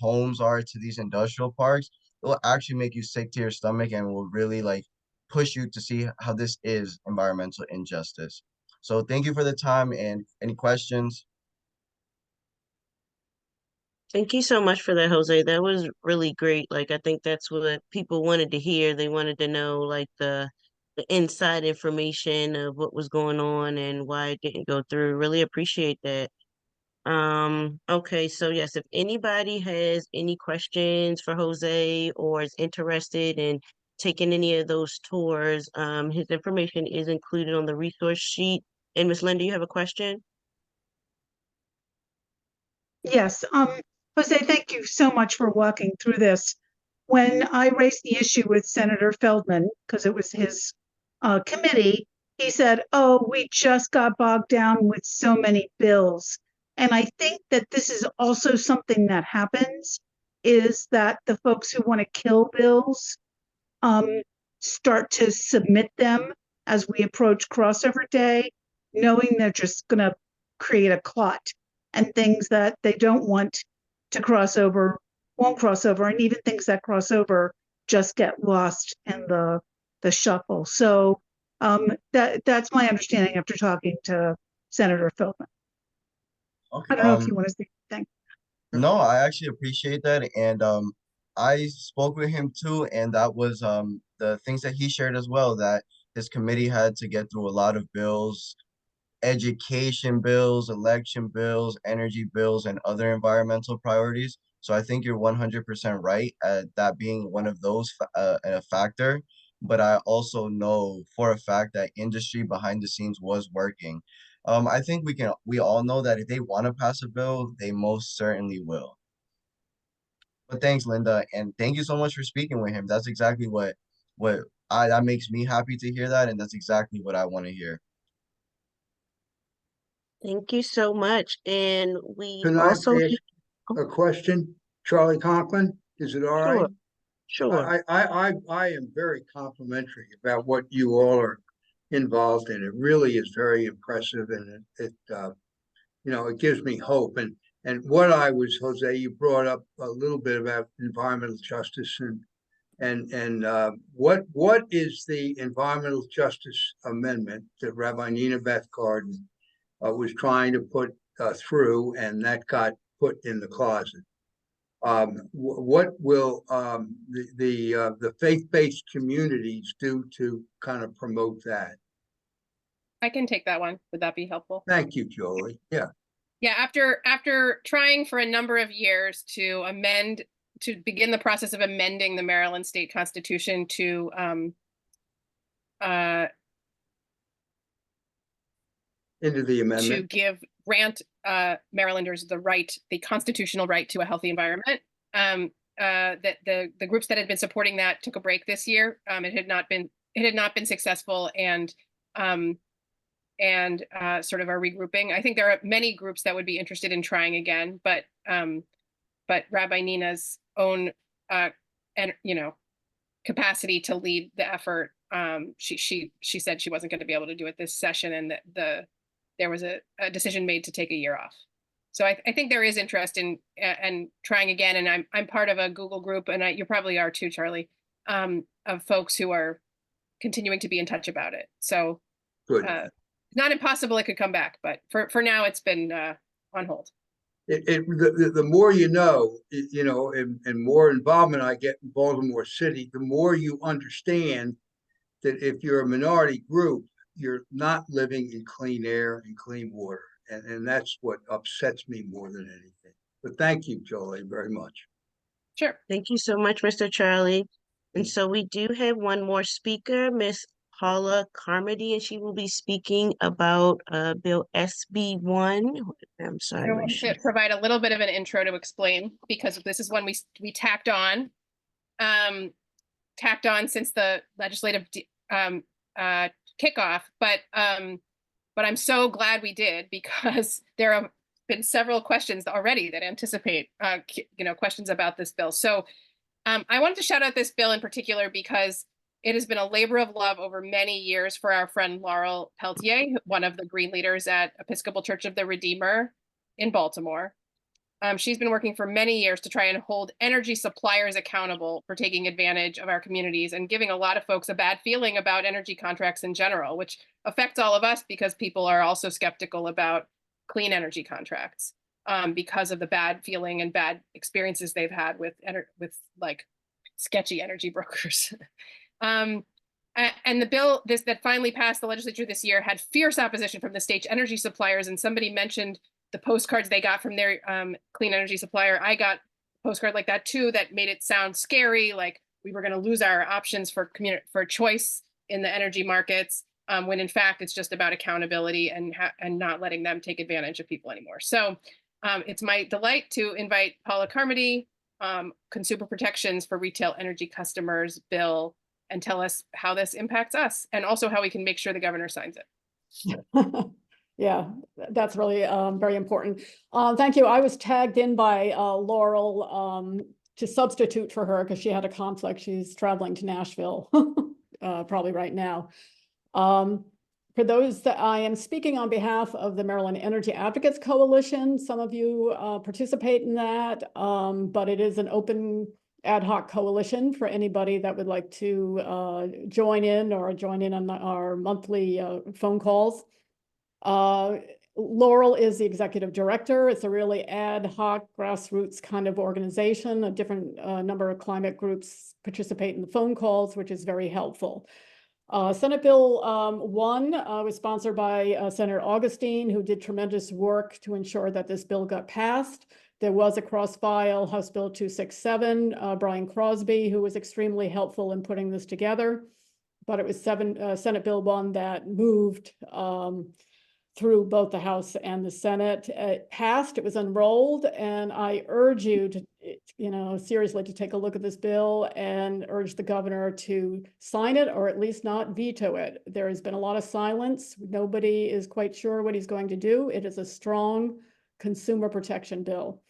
homes are to these industrial parks, it will actually make you sick to your stomach and will really like push you to see how this is environmental injustice. So thank you for the time, and any questions? Thank you so much for that, Jose. That was really great. Like, I think that's what people wanted to hear. They wanted to know, like, the inside information of what was going on and why it didn't go through. Really appreciate that. Okay, so yes, if anybody has any questions for Jose or is interested in taking any of those tours, his information is included on the resource sheet. And Miss Linda, you have a question? Yes, Jose, thank you so much for walking through this. When I raised the issue with Senator Feldman, because it was his committee, he said, "Oh, we just got bogged down with so many bills." And I think that this is also something that happens, is that the folks who want to kill bills start to submit them as we approach crossover day, knowing they're just going to create a clot, and things that they don't want to cross over won't cross over, and even things that cross over just get lost in the shuffle. So that's my understanding after talking to Senator Feldman. Okay. I don't know if you want to say anything. No, I actually appreciate that. And I spoke with him too, and that was the things that he shared as well, that his committee had to get through a lot of bills, education bills, election bills, energy bills, and other environmental priorities. So I think you're 100% right at that being one of those a factor. But I also know for a fact that industry behind the scenes was working. I think we all know that if they want to pass a bill, they most certainly will. But thanks, Linda, and thank you so much for speaking with him. That's exactly what that makes me happy to hear that, and that's exactly what I want to hear. Thank you so much. And we Can I also ask a question? Charlie Conklin, is it all right? Sure. I am very complimentary about what you all are involved in. It really is very impressive, and it it gives me hope. And what I was, Jose, you brought up a little bit about environmental justice and what is the environmental justice amendment that Rabbi Nina Beth Garden was trying to put through, and that got put in the closet? What will the faith-based communities do to kind of promote that? I can take that one. Would that be helpful? Thank you, Jolie. Yeah. Yeah, after trying for a number of years to begin the process of amending the Maryland State Constitution to Into the amendment. to grant Marylanders the constitutional right to a healthy environment. That the groups that had been supporting that took a break this year. It had not been successful, and sort of are regrouping. I think there are many groups that would be interested in trying again, but Rabbi Nina's own capacity to lead the effort, she said she wasn't going to be able to do it this session, and that there was a decision made to take a year off. So I think there is interest in and trying again, and I'm part of a Google group, and you probably are too, Charlie, of folks who are continuing to be in touch about it. So Good. Not impossible it could come back, but for now it's been on hold. The more you know, and more involvement I get in Baltimore City, the more you understand that if you're a minority group, you're not living in clean air and clean water. And that's what upsets me more than anything. But thank you, Jolie, very much. Sure. Thank you so much, Mr. Charlie. And so we do have one more speaker, Miss Paula Carmody, and she will be speaking about Bill SB1. I'm sorry. I want to provide a little bit of an intro to explain, because this is one we tacked on since the legislative kickoff, but I'm so glad we did, because there have been several questions already that anticipate questions about this bill. So I wanted to shout out this bill in particular because it has been a labor of love over many years for our friend Laurel Peltier, one of the Green leaders at Episcopal Church of the Redeemer in Baltimore. She's been working for many years to try and hold energy suppliers accountable for taking advantage of our communities and giving a lot of folks a bad feeling about energy contracts in general, which affects all of us because people are also skeptical about clean energy contracts because of the bad feeling and bad experiences they've had with like sketchy energy brokers. And the bill that finally passed the legislature this year had fierce opposition from the state's energy suppliers. And somebody mentioned the postcards they got from their clean energy supplier. I got a postcard like that too, that made it sound scary, like we were going to lose our options for choice in the energy markets, when in fact it's just about accountability and not letting them take advantage of people anymore. So it's my delight to invite Paula Carmody, Consumer Protections for Retail Energy Customers bill, and tell us how this impacts us, and also how we can make sure the governor signs it. Yeah, that's really very important. Thank you. I was tagged in by Laurel to substitute for her because she had a conflict. She's traveling to Nashville probably right now. For those that I am speaking on behalf of the Maryland Energy Advocates Coalition. Some of you participate in that, but it is an open ad hoc coalition for anybody that would like to join in on our monthly phone calls. Laurel is the executive director. It's a really ad hoc grassroots kind of organization. A different number of climate groups participate in the phone calls, which is very helpful. Senate Bill 1 was sponsored by Senator Augustine, who did tremendous work to ensure that this bill got passed. There was a cross-file House Bill 267, Brian Crosby, who was extremely helpful in putting this together. But it was Senate Bill 1 that moved through both the House and the Senate. It passed, it was enrolled, and I urge you to, seriously to take a look at this bill and urge the governor to sign it, or at least not veto it. There has been a lot of silence. Nobody is quite sure what he's going to do. It is a strong consumer protection bill.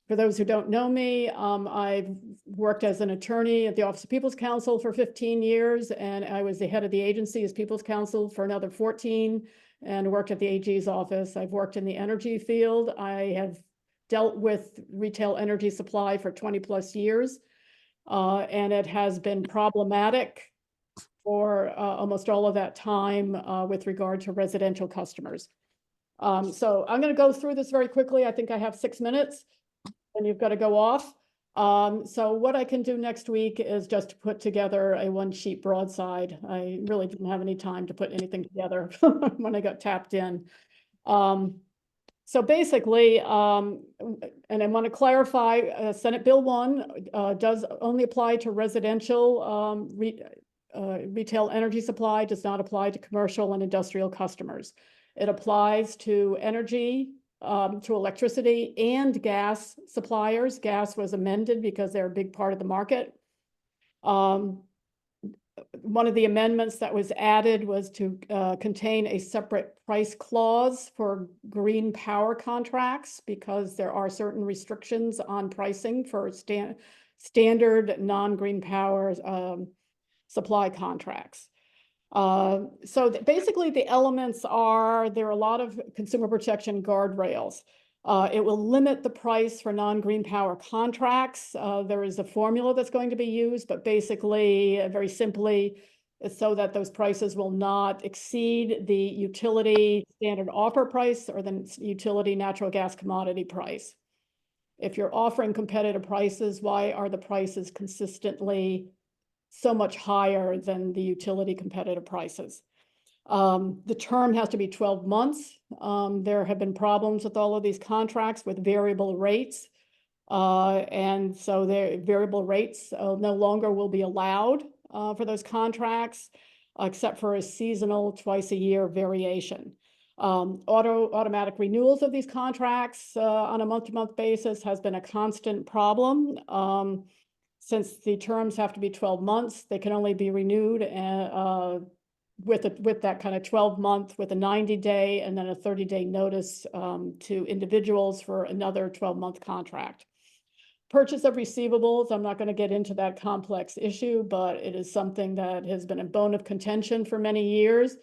For those who don't know me, I've worked as an attorney at the Office of People's Counsel for 15 years, and I was the head of the agency as People's Counsel for another 14, and worked at the AG's office. I've worked in the energy field. I have dealt with retail energy supply for 20 plus years, and it has been problematic for almost all of that time with regard to residential customers. So I'm going to go through this very quickly. I think I have 6 minutes, and you've got to go off. So what I can do next week is just to put together a one-sheet broadside. I really didn't have any time to put anything together when I got tapped in. So basically, and I want to clarify, Senate Bill 1 does only apply to residential retail energy supply, does not apply to commercial and industrial customers. It applies to energy, to electricity and gas suppliers. Gas was amended because they're a big part of the market. One of the amendments that was added was to contain a separate price clause for green power contracts, because there are certain restrictions on pricing for standard non-green power supply contracts. So basically the elements are, there are a lot of consumer protection guardrails. It will limit the price for non-green power contracts. There is a formula that's going to be used, but basically, very simply, it's so that those prices will not exceed the utility standard offer price or the utility natural gas commodity price. If you're offering competitive prices, why are the prices consistently so much higher than the utility competitive prices? The term has to be 12 months. There have been problems with all of these contracts with variable rates. And so the variable rates no longer will be allowed for those contracts, except for a seasonal twice-a-year variation. Automatic renewals of these contracts on a month-to-month basis has been a constant problem. Since the terms have to be 12 months, they can only be renewed with that kind of 12-month, with a 90-day and then a 30-day notice to individuals for another 12-month contract. Purchase of receivables, I'm not going to get into that complex issue, but it is something that has been a bone of contention for many years.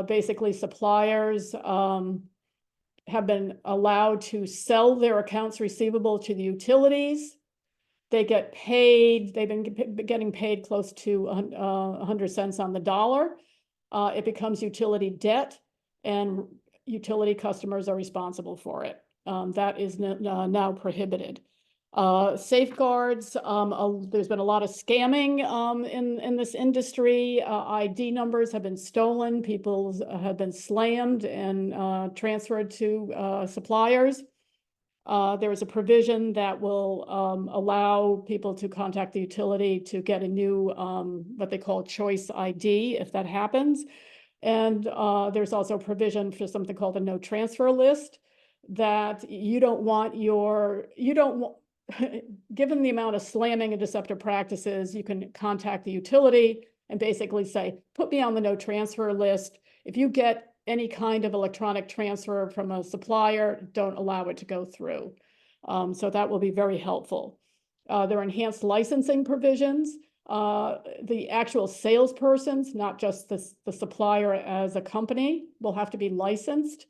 Basically, suppliers have been allowed to sell their accounts receivable to the utilities. They get paid, they've been getting paid close to 100 cents on the dollar. It becomes utility debt, and utility customers are responsible for it. That is now prohibited. Safeguards, there's been a lot of scamming in this industry. ID numbers have been stolen. People have been slammed and transferred to suppliers. There is a provision that will allow people to contact the utility to get a new, what they call choice ID, if that happens. And there's also a provision for something called a no transfer list, that given the amount of slamming and deceptive practices, you can contact the utility and basically say, put me on the no transfer list. If you get any kind of electronic transfer from a supplier, don't allow it to go through. So that will be very helpful. There are enhanced licensing provisions. The actual salespersons, not just the supplier as a company, will have to be licensed.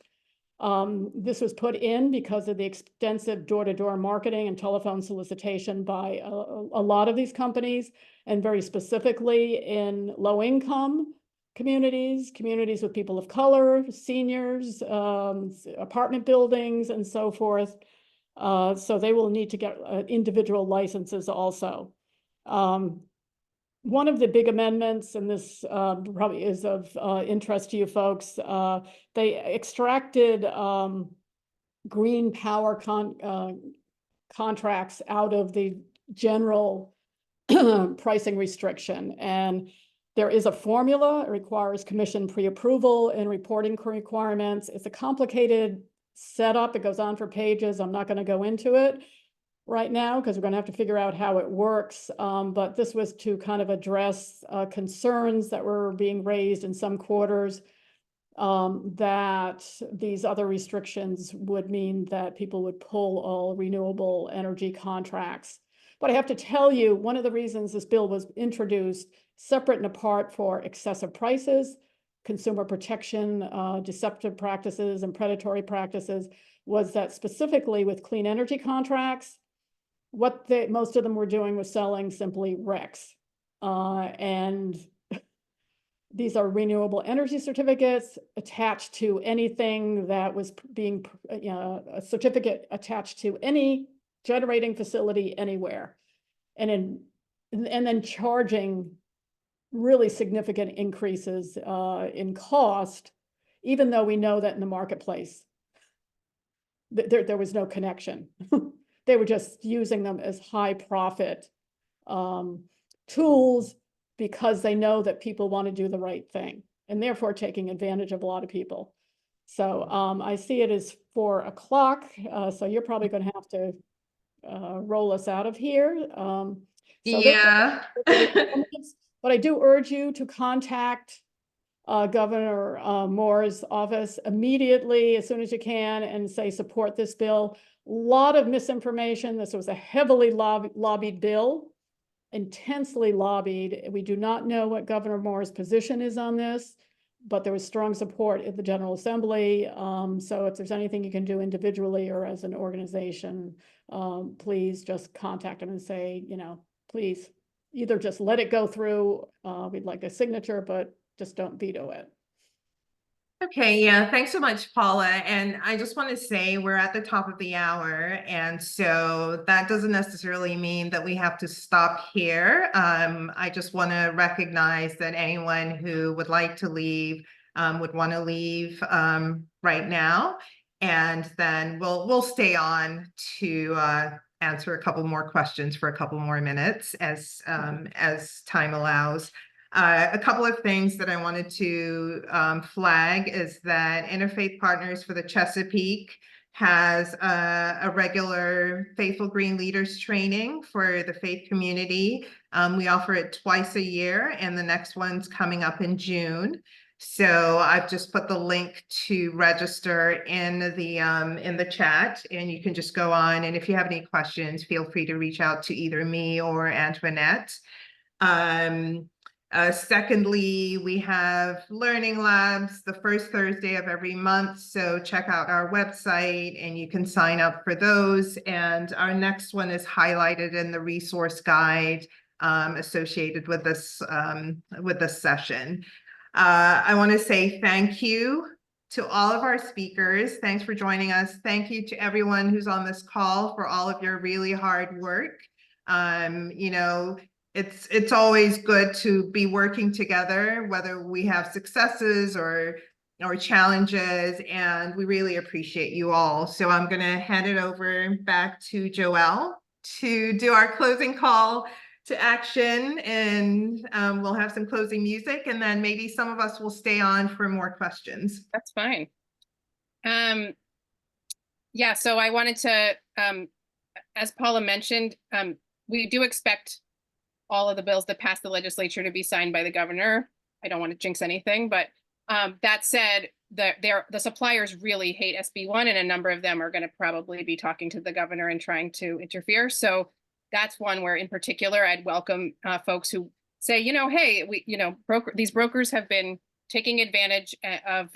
This was put in because of the extensive door-to-door marketing and telephone solicitation by a lot of these companies, and very specifically in low-income communities with people of color, seniors, apartment buildings, and so forth. So they will need to get individual licenses also. One of the big amendments, and this probably is of interest to you folks, they extracted green power contracts out of the general pricing restriction. And there is a formula. It requires commission pre-approval and reporting requirements. It's a complicated setup. It goes on for pages. I'm not going to go into it right now because we're going to have to figure out how it works. But this was to kind of address concerns that were being raised in some quarters, that these other restrictions would mean that people would pull all renewable energy contracts. But I have to tell you, one of the reasons this bill was introduced, separate and apart for excessive prices, consumer protection, deceptive practices, and predatory practices, was that specifically with clean energy contracts, what most of them were doing was selling simply RECs. And these are renewable energy certificates attached to anything that was being, a certificate attached to any generating facility anywhere. And then charging really significant increases in cost, even though we know that in the marketplace, there was no connection. They were just using them as high profit tools because they know that people want to do the right thing and therefore taking advantage of a lot of people. So I see it as 4 o'clock. So you're probably going to have to roll us out of here. So Yeah. but I do urge you to contact Governor Moore's office immediately as soon as you can and say support this bill. A lot of misinformation. This was a heavily lobbied bill, intensely lobbied. We do not know what Governor Moore's position is on this, but there was strong support at the General Assembly. So if there's anything you can do individually or as an organization, please just contact him and say, you know, please either just let it go through. We'd like a signature, but just don't veto it. Okay, yeah, thanks so much, Paula. And I just want to say we're at the top of the hour. And so that doesn't necessarily mean that we have to stop here. I just want to recognize that anyone who would like to leave would want to leave right now. And then we'll stay on to answer a couple more questions for a couple more minutes as time allows. A couple of things that I wanted to flag is that Interfaith Partners for the Chesapeake has a regular Faithful Green Leaders training for the faith community. We offer it twice a year, and the next one's coming up in June. So I've just put the link to register in the chat, and you can just go on. And if you have any questions, feel free to reach out to either me or Antoinette. Secondly, we have learning labs the first Thursday of every month. So check out our website and you can sign up for those. And our next one is highlighted in the resource guide associated with this session. I want to say thank you to all of our speakers. Thanks for joining us. Thank you to everyone who's on this call for all of your really hard work. You know, it's always good to be working together, whether we have successes or challenges, and we really appreciate you all. So I'm going to hand it over back to Joelle to do our closing call to action, and we'll have some closing music, and then maybe some of us will stay on for more questions. That's fine. Yeah, so I wanted to, as Paula mentioned, we do expect all of the bills that pass the legislature to be signed by the governor. I don't want to jinx anything, but that said, the suppliers really hate SB1, and a number of them are going to probably be talking to the governor and trying to interfere. So that's one where, in particular, I'd welcome folks who say, you know, hey, these brokers have been taking advantage of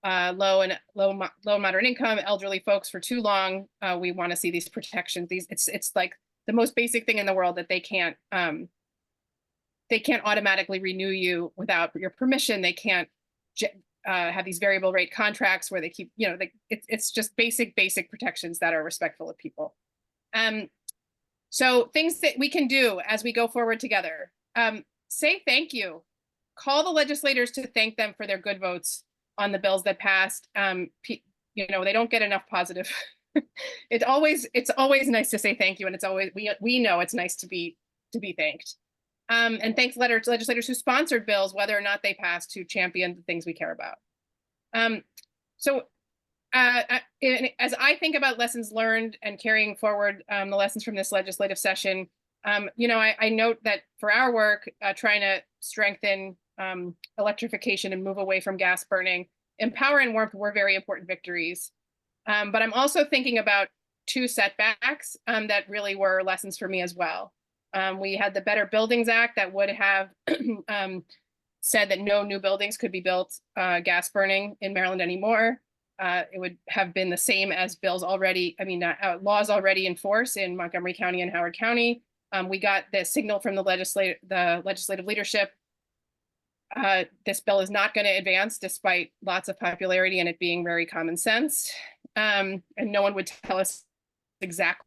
low and moderate income elderly folks for too long. We want to see these protections. It's like the most basic thing in the world that they can't automatically renew you without your permission. They can't have these variable rate contracts where they keep, you know, it's just basic protections that are respectful of people. So things that we can do as we go forward together. Say thank you. Call the legislators to thank them for their good votes on the bills that passed. You know, they don't get enough positive. It's always nice to say thank you, and it's always we know it's nice to be thanked. And thanks legislators who sponsored bills, whether or not they passed, to champion the things we care about. As I think about lessons learned and carrying forward the lessons from this legislative session, you know, I note that for our work, trying to strengthen electrification and move away from gas burning, empower and warmth were very important victories. But I'm also thinking about 2 setbacks that really were lessons for me as well. We had the Better Buildings Act that would have said that no new buildings could be built gas burning in Maryland anymore. It would have been the same as laws already in force in Montgomery County and Howard County. We got the signal from the legislative leadership. This bill is not going to advance despite lots of popularity and it being very common sense. And no one would tell us exactly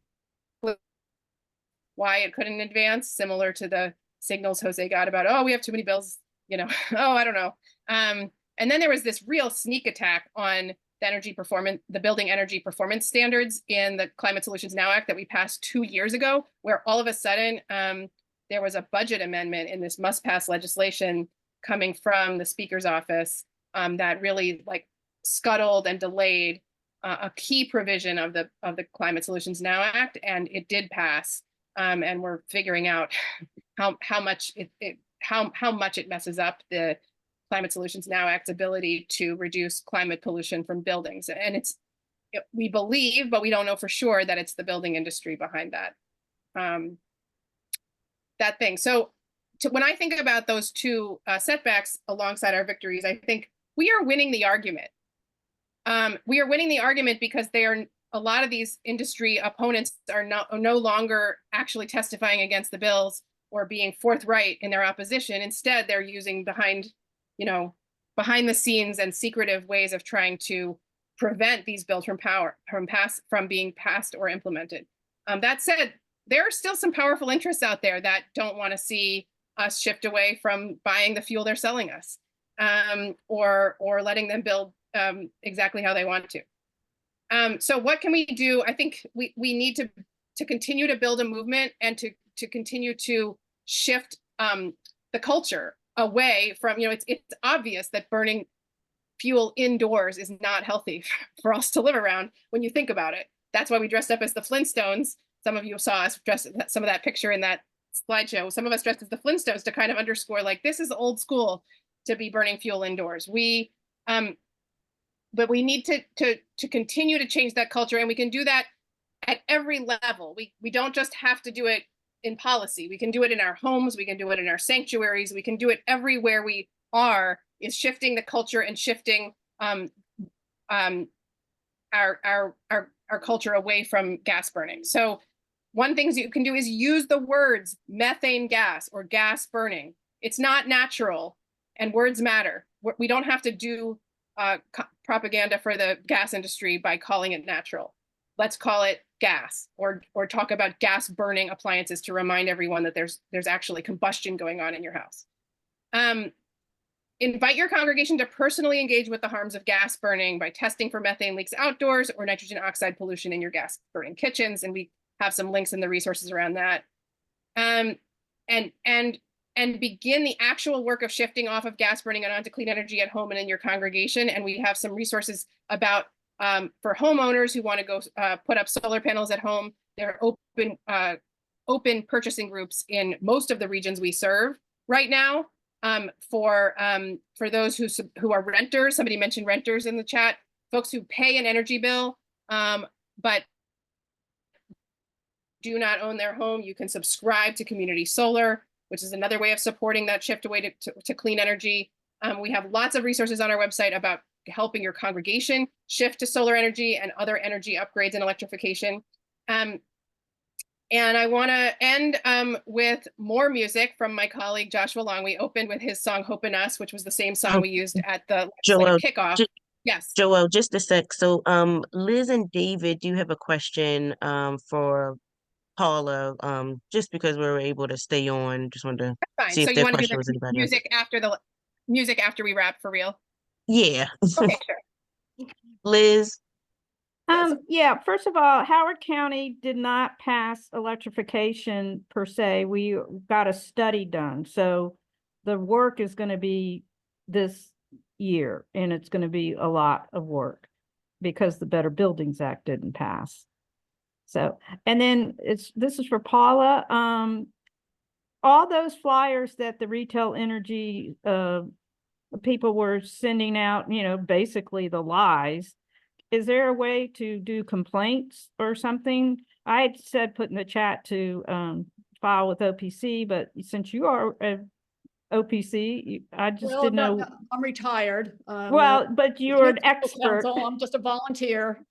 why it couldn't advance, similar to the signals Jose got about, oh, we have too many bills, you know, oh, I don't know. And then there was this real sneak attack on the building energy performance standards in the Climate Solutions Now Act that we passed 2 years ago, where all of a sudden there was a budget amendment in this must-pass legislation coming from the Speaker's office that really like scuttled and delayed a key provision of the Climate Solutions Now Act, and it did pass. And we're figuring out how much it messes up the Climate Solutions Now Act's ability to reduce climate pollution from buildings. And we believe, but we don't know for sure, that it's the building industry behind that thing. So when I think about those two setbacks alongside our victories, I think we are winning the argument. We are winning the argument because a lot of these industry opponents are no longer actually testifying against the bills or being forthright in their opposition. Instead, they're using behind the scenes and secretive ways of trying to prevent these bills from being passed or implemented. That said, there are still some powerful interests out there that don't want to see us shift away from buying the fuel they're selling us, or letting them build exactly how they want to. So what can we do? I think we need to continue to build a movement and to continue to shift the culture away from, it's obvious that burning fuel indoors is not healthy for us to live around when you think about it. That's why we dressed up as the Flintstones. Some of you saw us dressed some of that picture in that slideshow. Some of us dressed as the Flintstones to kind of underscore, like, this is old school to be burning fuel indoors. But we need to continue to change that culture, and we can do that at every level. We don't just have to do it in policy. We can do it in our homes. We can do it in our sanctuaries. We can do it everywhere we are, is shifting the culture and shifting our culture away from gas burning. So one thing you can do is use the words methane gas or gas burning. It's not natural, and words matter. We don't have to do propaganda for the gas industry by calling it natural. Let's call it gas, or talk about gas burning appliances to remind everyone that there's actually combustion going on in your house. Invite your congregation to personally engage with the harms of gas burning by testing for methane leaks outdoors or nitrogen oxide pollution in your gas burning kitchens. And we have some links in the resources around that. And begin the actual work of shifting off of gas burning and onto clean energy at home and in your congregation. And we have some resources about for homeowners who want to go put up solar panels at home. There are open purchasing groups in most of the regions we serve right now, for those who are renters. Somebody mentioned renters in the chat. Folks who pay an energy bill but do not own their home. You can subscribe to community solar, which is another way of supporting that shift away to clean energy. We have lots of resources on our website about helping your congregation shift to solar energy and other energy upgrades and electrification. And I want to end with more music from my colleague Joshua Long. We opened with his song Hope in Us, which was the same song we used at the kickoff. Yes. Joel, just a sec. So Liz and David, do you have a question for Paula? Just because we were able to stay on, just wanted to see if their question was anybody else. Music after we wrap, for real? Yeah. Okay, sure. Liz? Yeah, first of all, Howard County did not pass electrification per se. We got a study done. So the work is going to be this year, and it's going to be a lot of work because the Better Buildings Act didn't pass. So, and then this is for Paula. All those flyers that the retail energy people were sending out, basically the lies. Is there a way to do complaints or something? I had said put in the chat to file with OPC, but since you are OPC, I just didn't know. No, I'm retired. Well, but you're an expert. Council, I'm just a volunteer.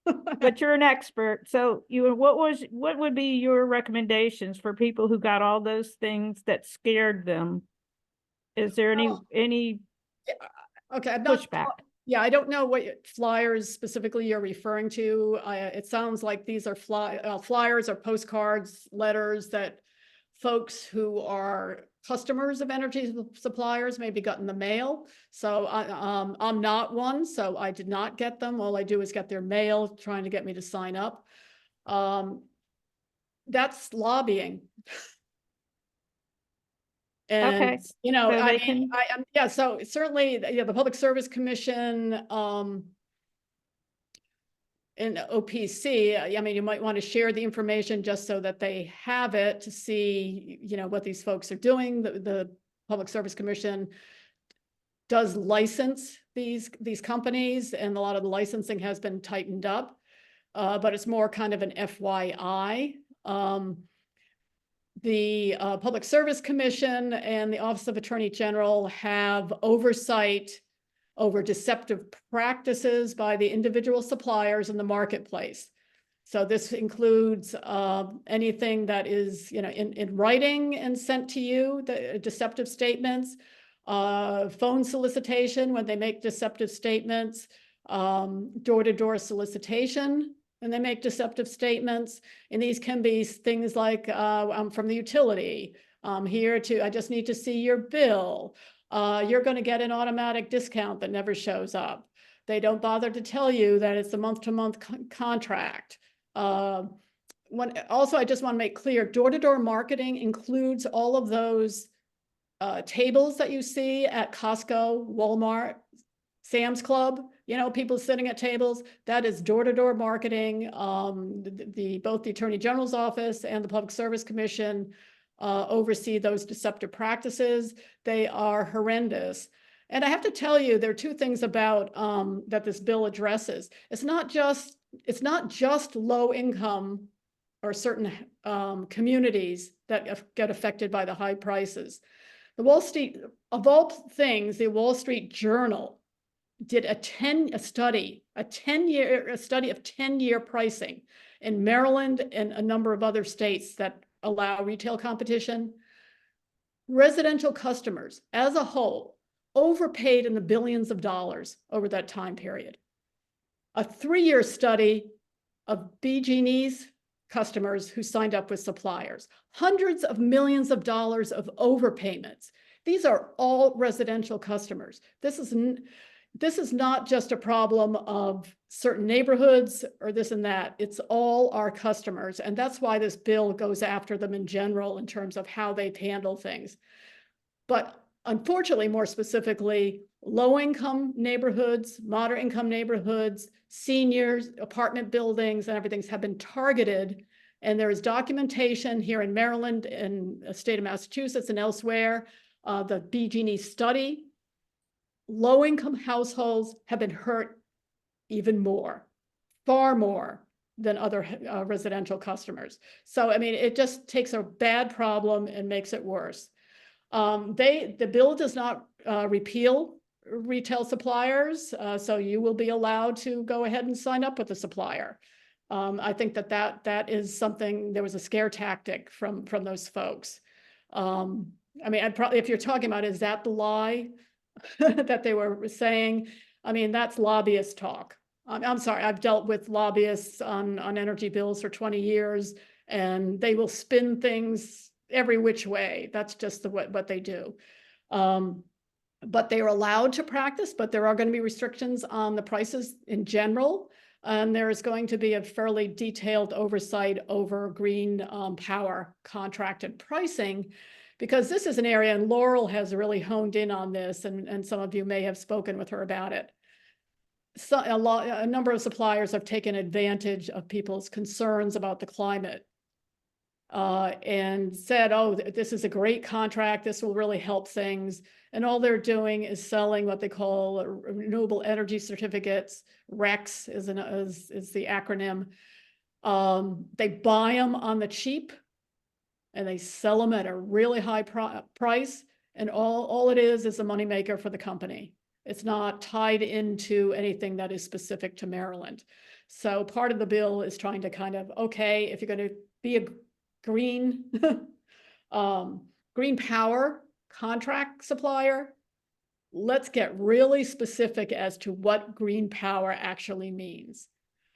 But you're an expert. So what would be your recommendations for people who got all those things that scared them? Is there any Okay, pushback? Yeah, I don't know what flyers specifically you're referring to. It sounds like these are flyers or postcards, letters that folks who are customers of energy suppliers maybe got in the mail. So I'm not one, so I did not get them. All I do is get their mail trying to get me to sign up. That's lobbying. And, Okay, you know, so I they mean, can- yeah, so certainly, yeah, the Public Service Commission, and OPC, I mean, you might want to share the information just so that they have it to see, you know, what these folks are doing. The Public Service Commission does license these companies, and a lot of the licensing has been tightened up, but it's more kind of an FYI. The Public Service Commission and the Office of Attorney General have oversight over deceptive practices by the individual suppliers in the marketplace. So this includes anything that is, you know, in writing and sent to you, the deceptive statements, phone solicitation when they make deceptive statements, door-to-door solicitation when they make deceptive statements. And these can be things like, I'm from the utility, I'm here to, I just need to see your bill. You're going to get an automatic discount that never shows up. They don't bother to tell you that it's a month-to-month contract. Also, I just want to make clear, door-to-door marketing includes all of those tables that you see at Costco, Walmart, Sam's Club, you know, people sitting at tables. That is door-to-door marketing. Both the Attorney General's office and the Public Service Commission oversee those deceptive practices. They are horrendous. And I have to tell you, there are two things about that this bill addresses. It's not just low income or certain communities that get affected by the high prices. The Wall Street, of all things, the Wall Street Journal did a study of 10-year pricing in Maryland and a number of other states that allow retail competition. Residential customers as a whole overpaid in the billions of dollars over that time period. A 3-year study of BG&E's customers who signed up with suppliers, hundreds of millions of dollars of overpayments. These are all residential customers. This is not just a problem of certain neighborhoods or this and that. It's all our customers. And that's why this bill goes after them in general in terms of how they handle things. But unfortunately, more specifically, low-income neighborhoods, moderate-income neighborhoods, seniors, apartment buildings, and everything have been targeted. And there is documentation here in Maryland and the state of Massachusetts and elsewhere, the BG&E study. Low-income households have been hurt even more, far more than other residential customers. So, I mean, it just takes a bad problem and makes it worse. The bill does not repeal retail suppliers, so you will be allowed to go ahead and sign up with a supplier. I think that is something, there was a scare tactic from those folks. I mean, if you're talking about, is that the lie that they were saying? I mean, that's lobbyist talk. I'm sorry, I've dealt with lobbyists on energy bills for 20 years, and they will spin things every which way. That's just what they do. But they are allowed to practice, but there are going to be restrictions on the prices in general. And there is going to be a fairly detailed oversight over green power contracted pricing, because this is an area, and Laurel has really honed in on this, and some of you may have spoken with her about it. So a number of suppliers have taken advantage of people's concerns about the climate and said, oh, this is a great contract, this will really help things. And all they're doing is selling what they call renewable energy certificates. RECs is the acronym. They buy them on the cheap and they sell them at a really high price. And all it is a moneymaker for the company. It's not tied into anything that is specific to Maryland. So part of the bill is trying to kind of, okay, if you're going to be a green, green power contract supplier, let's get really specific as to what green power actually means.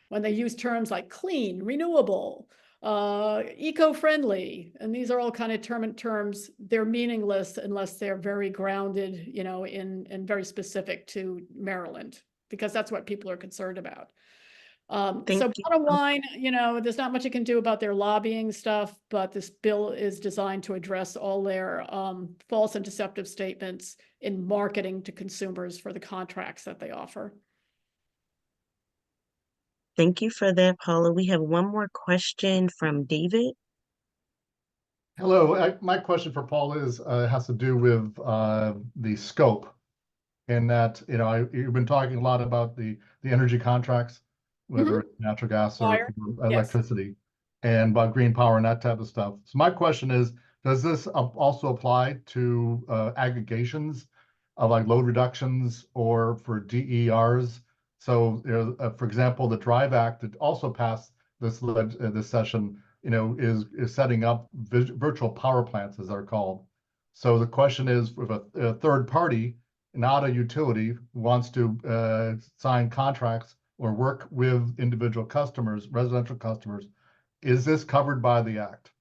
When they use terms like clean, renewable, eco-friendly, and these are all kind of terms, they're meaningless unless they're very grounded, you know, in very specific to Maryland, because that's what people are concerned about. Thank So you. bottom line, you know, there's not much you can do about their lobbying stuff, but this bill is designed to address all their false and deceptive statements in marketing to consumers for the contracts that they offer. Thank you for that, Paula. We have one more question from David. Hello, my question for Paul is has to do with the scope, in that, you know, you've been talking a lot about the energy contracts, whether it's natural gas or Fire. electricity, and about green power and that type of stuff. So my question is, does this also apply to aggregations of like load reductions or for DERs? So, you know, for example, the Drive Act that also passed this session, you know, is setting up virtual power plants, as they're called. So the question is, if a third party, not a utility, wants to sign contracts or work with individual customers, residential customers, is this covered by the act?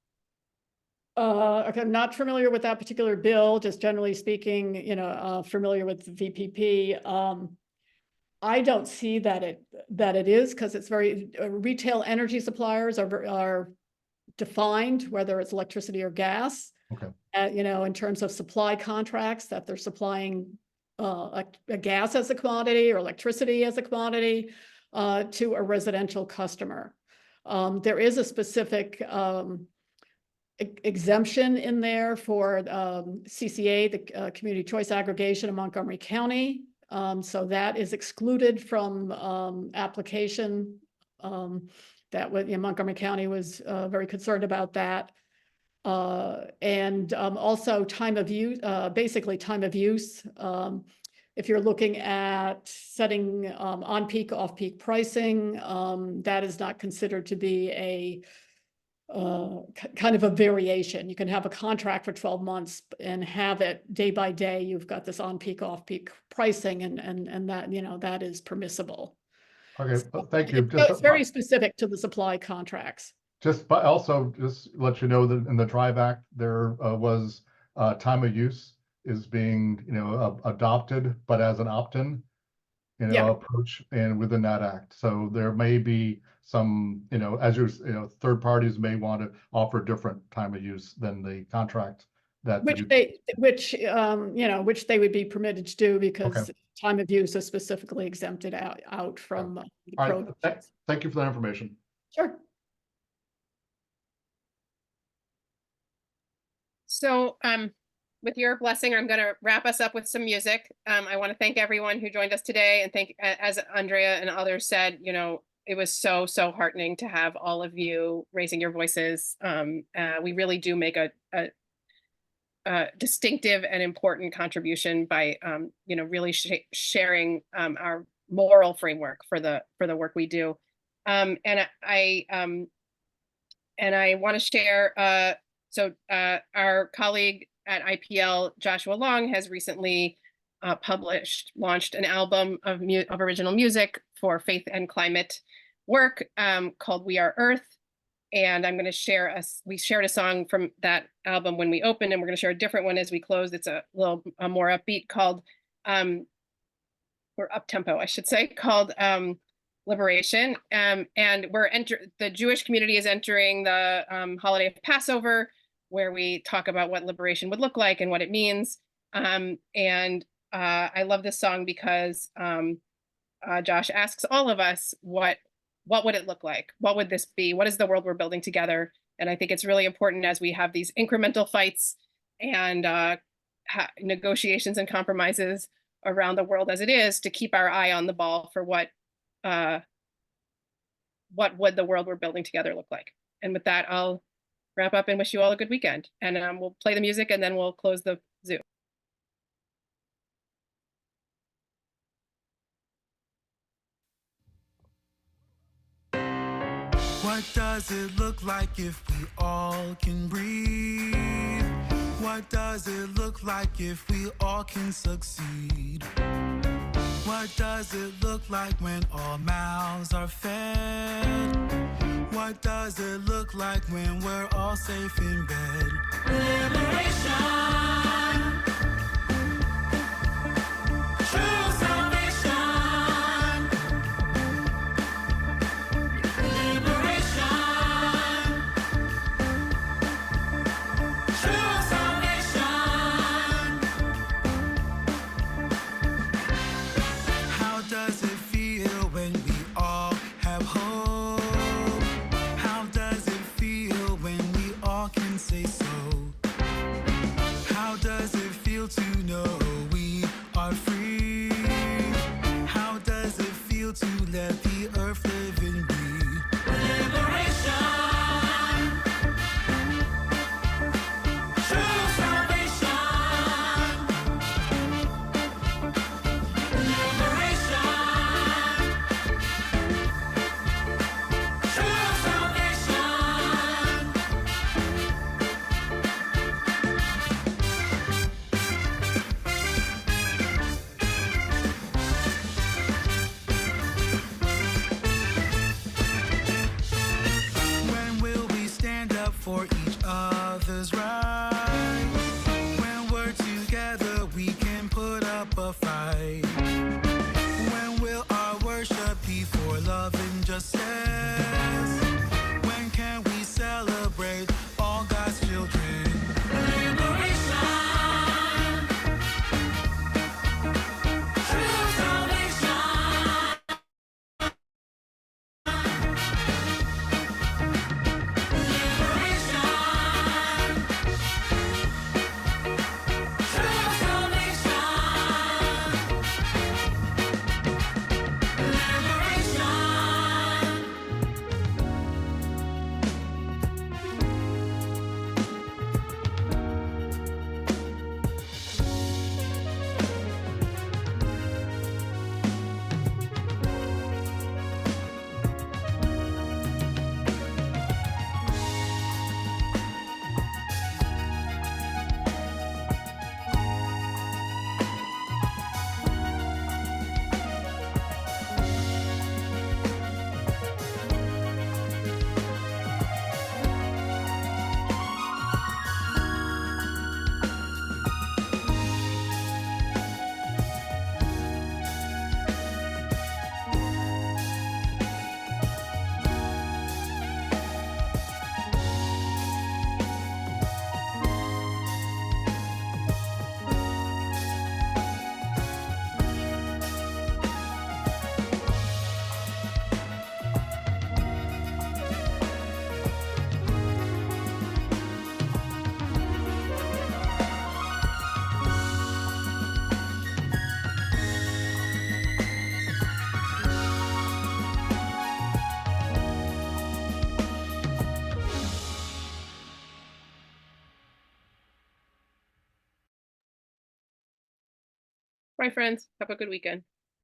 Okay, I'm not familiar with that particular bill, just generally speaking, you know, familiar with the VPP. I don't see that it is, because it's very retail energy suppliers are defined, whether it's electricity or gas. Okay. You know, in terms of supply contracts, that they're supplying a gas as a commodity or electricity as a commodity to a residential customer. There is a specific exemption in there for CCA, the Community Choice Aggregation in Montgomery County. So that is excluded from application. That Montgomery County was very concerned about that. And also time of use, basically time of use. If you're looking at setting on-peak, off-peak pricing, that is not considered to be a kind of a variation. You can have a contract for 12 months and have it day by day. You've got this on-peak, off-peak pricing, and that, you know, that is permissible. Okay, thank you. It's very specific to the supply contracts. But also just let you know that in the Drive Act, there was time of use is being, you know, adopted, but as an opt-in, you know, approach, and within that act. So there may be some, you know, as you know, third parties may want to offer different time of use than the contract that which they would be permitted to do, because time of use is specifically exempted out from the prohibitions. Thank you for that information. Sure. So with your blessing, I'm going to wrap us up with some music. I want to thank everyone who joined us today, and thank, as Andrea and others said, you know, it was so heartening to have all of you raising your voices. We really do make a distinctive and important contribution by, you know, really sharing our moral framework for the work we do. And I want to share. So our colleague at IPL, Joshua Long, has recently launched an album of original music for faith and climate work called We Are Earth. And I'm going to share we shared a song from that album when we opened, and we're going to share a different one as we close. It's a little more upbeat, called, or up-tempo, I should say, called Liberation. And the Jewish community is entering the holiday of Passover, where we talk about what liberation would look like and what it means. And I love this song because Josh asks all of us, what would it look like? What would this be? What is the world we're building together? And I think it's really important, as we have these incremental fights and negotiations and compromises around the world as it is, to keep our eye on the ball for what would the world we're building together look like. And with that, I'll wrap up and wish you all a good weekend. And we'll play the music, and then we'll close the Zoom. What does it look like if we all can breathe? What What does it look like if we all can succeed? What does it look like when all mouths are fed? What does it look like when we're all safe in bed? Liberation, true salvation. Liberation, true salvation. How does it feel when we all have hope? How does it feel when we all can say so? How does it feel to know we are free? How does it feel to let the earth live and breathe? Liberation, true salvation. Liberation, true salvation. When will we stand up for each other's rights? When we're together, we can put up a fight. When will our worship be for love and justice? When can we celebrate all God's children? Liberation, true salvation. Liberation, true salvation. Liberation. Bye, friends. Have a good weekend.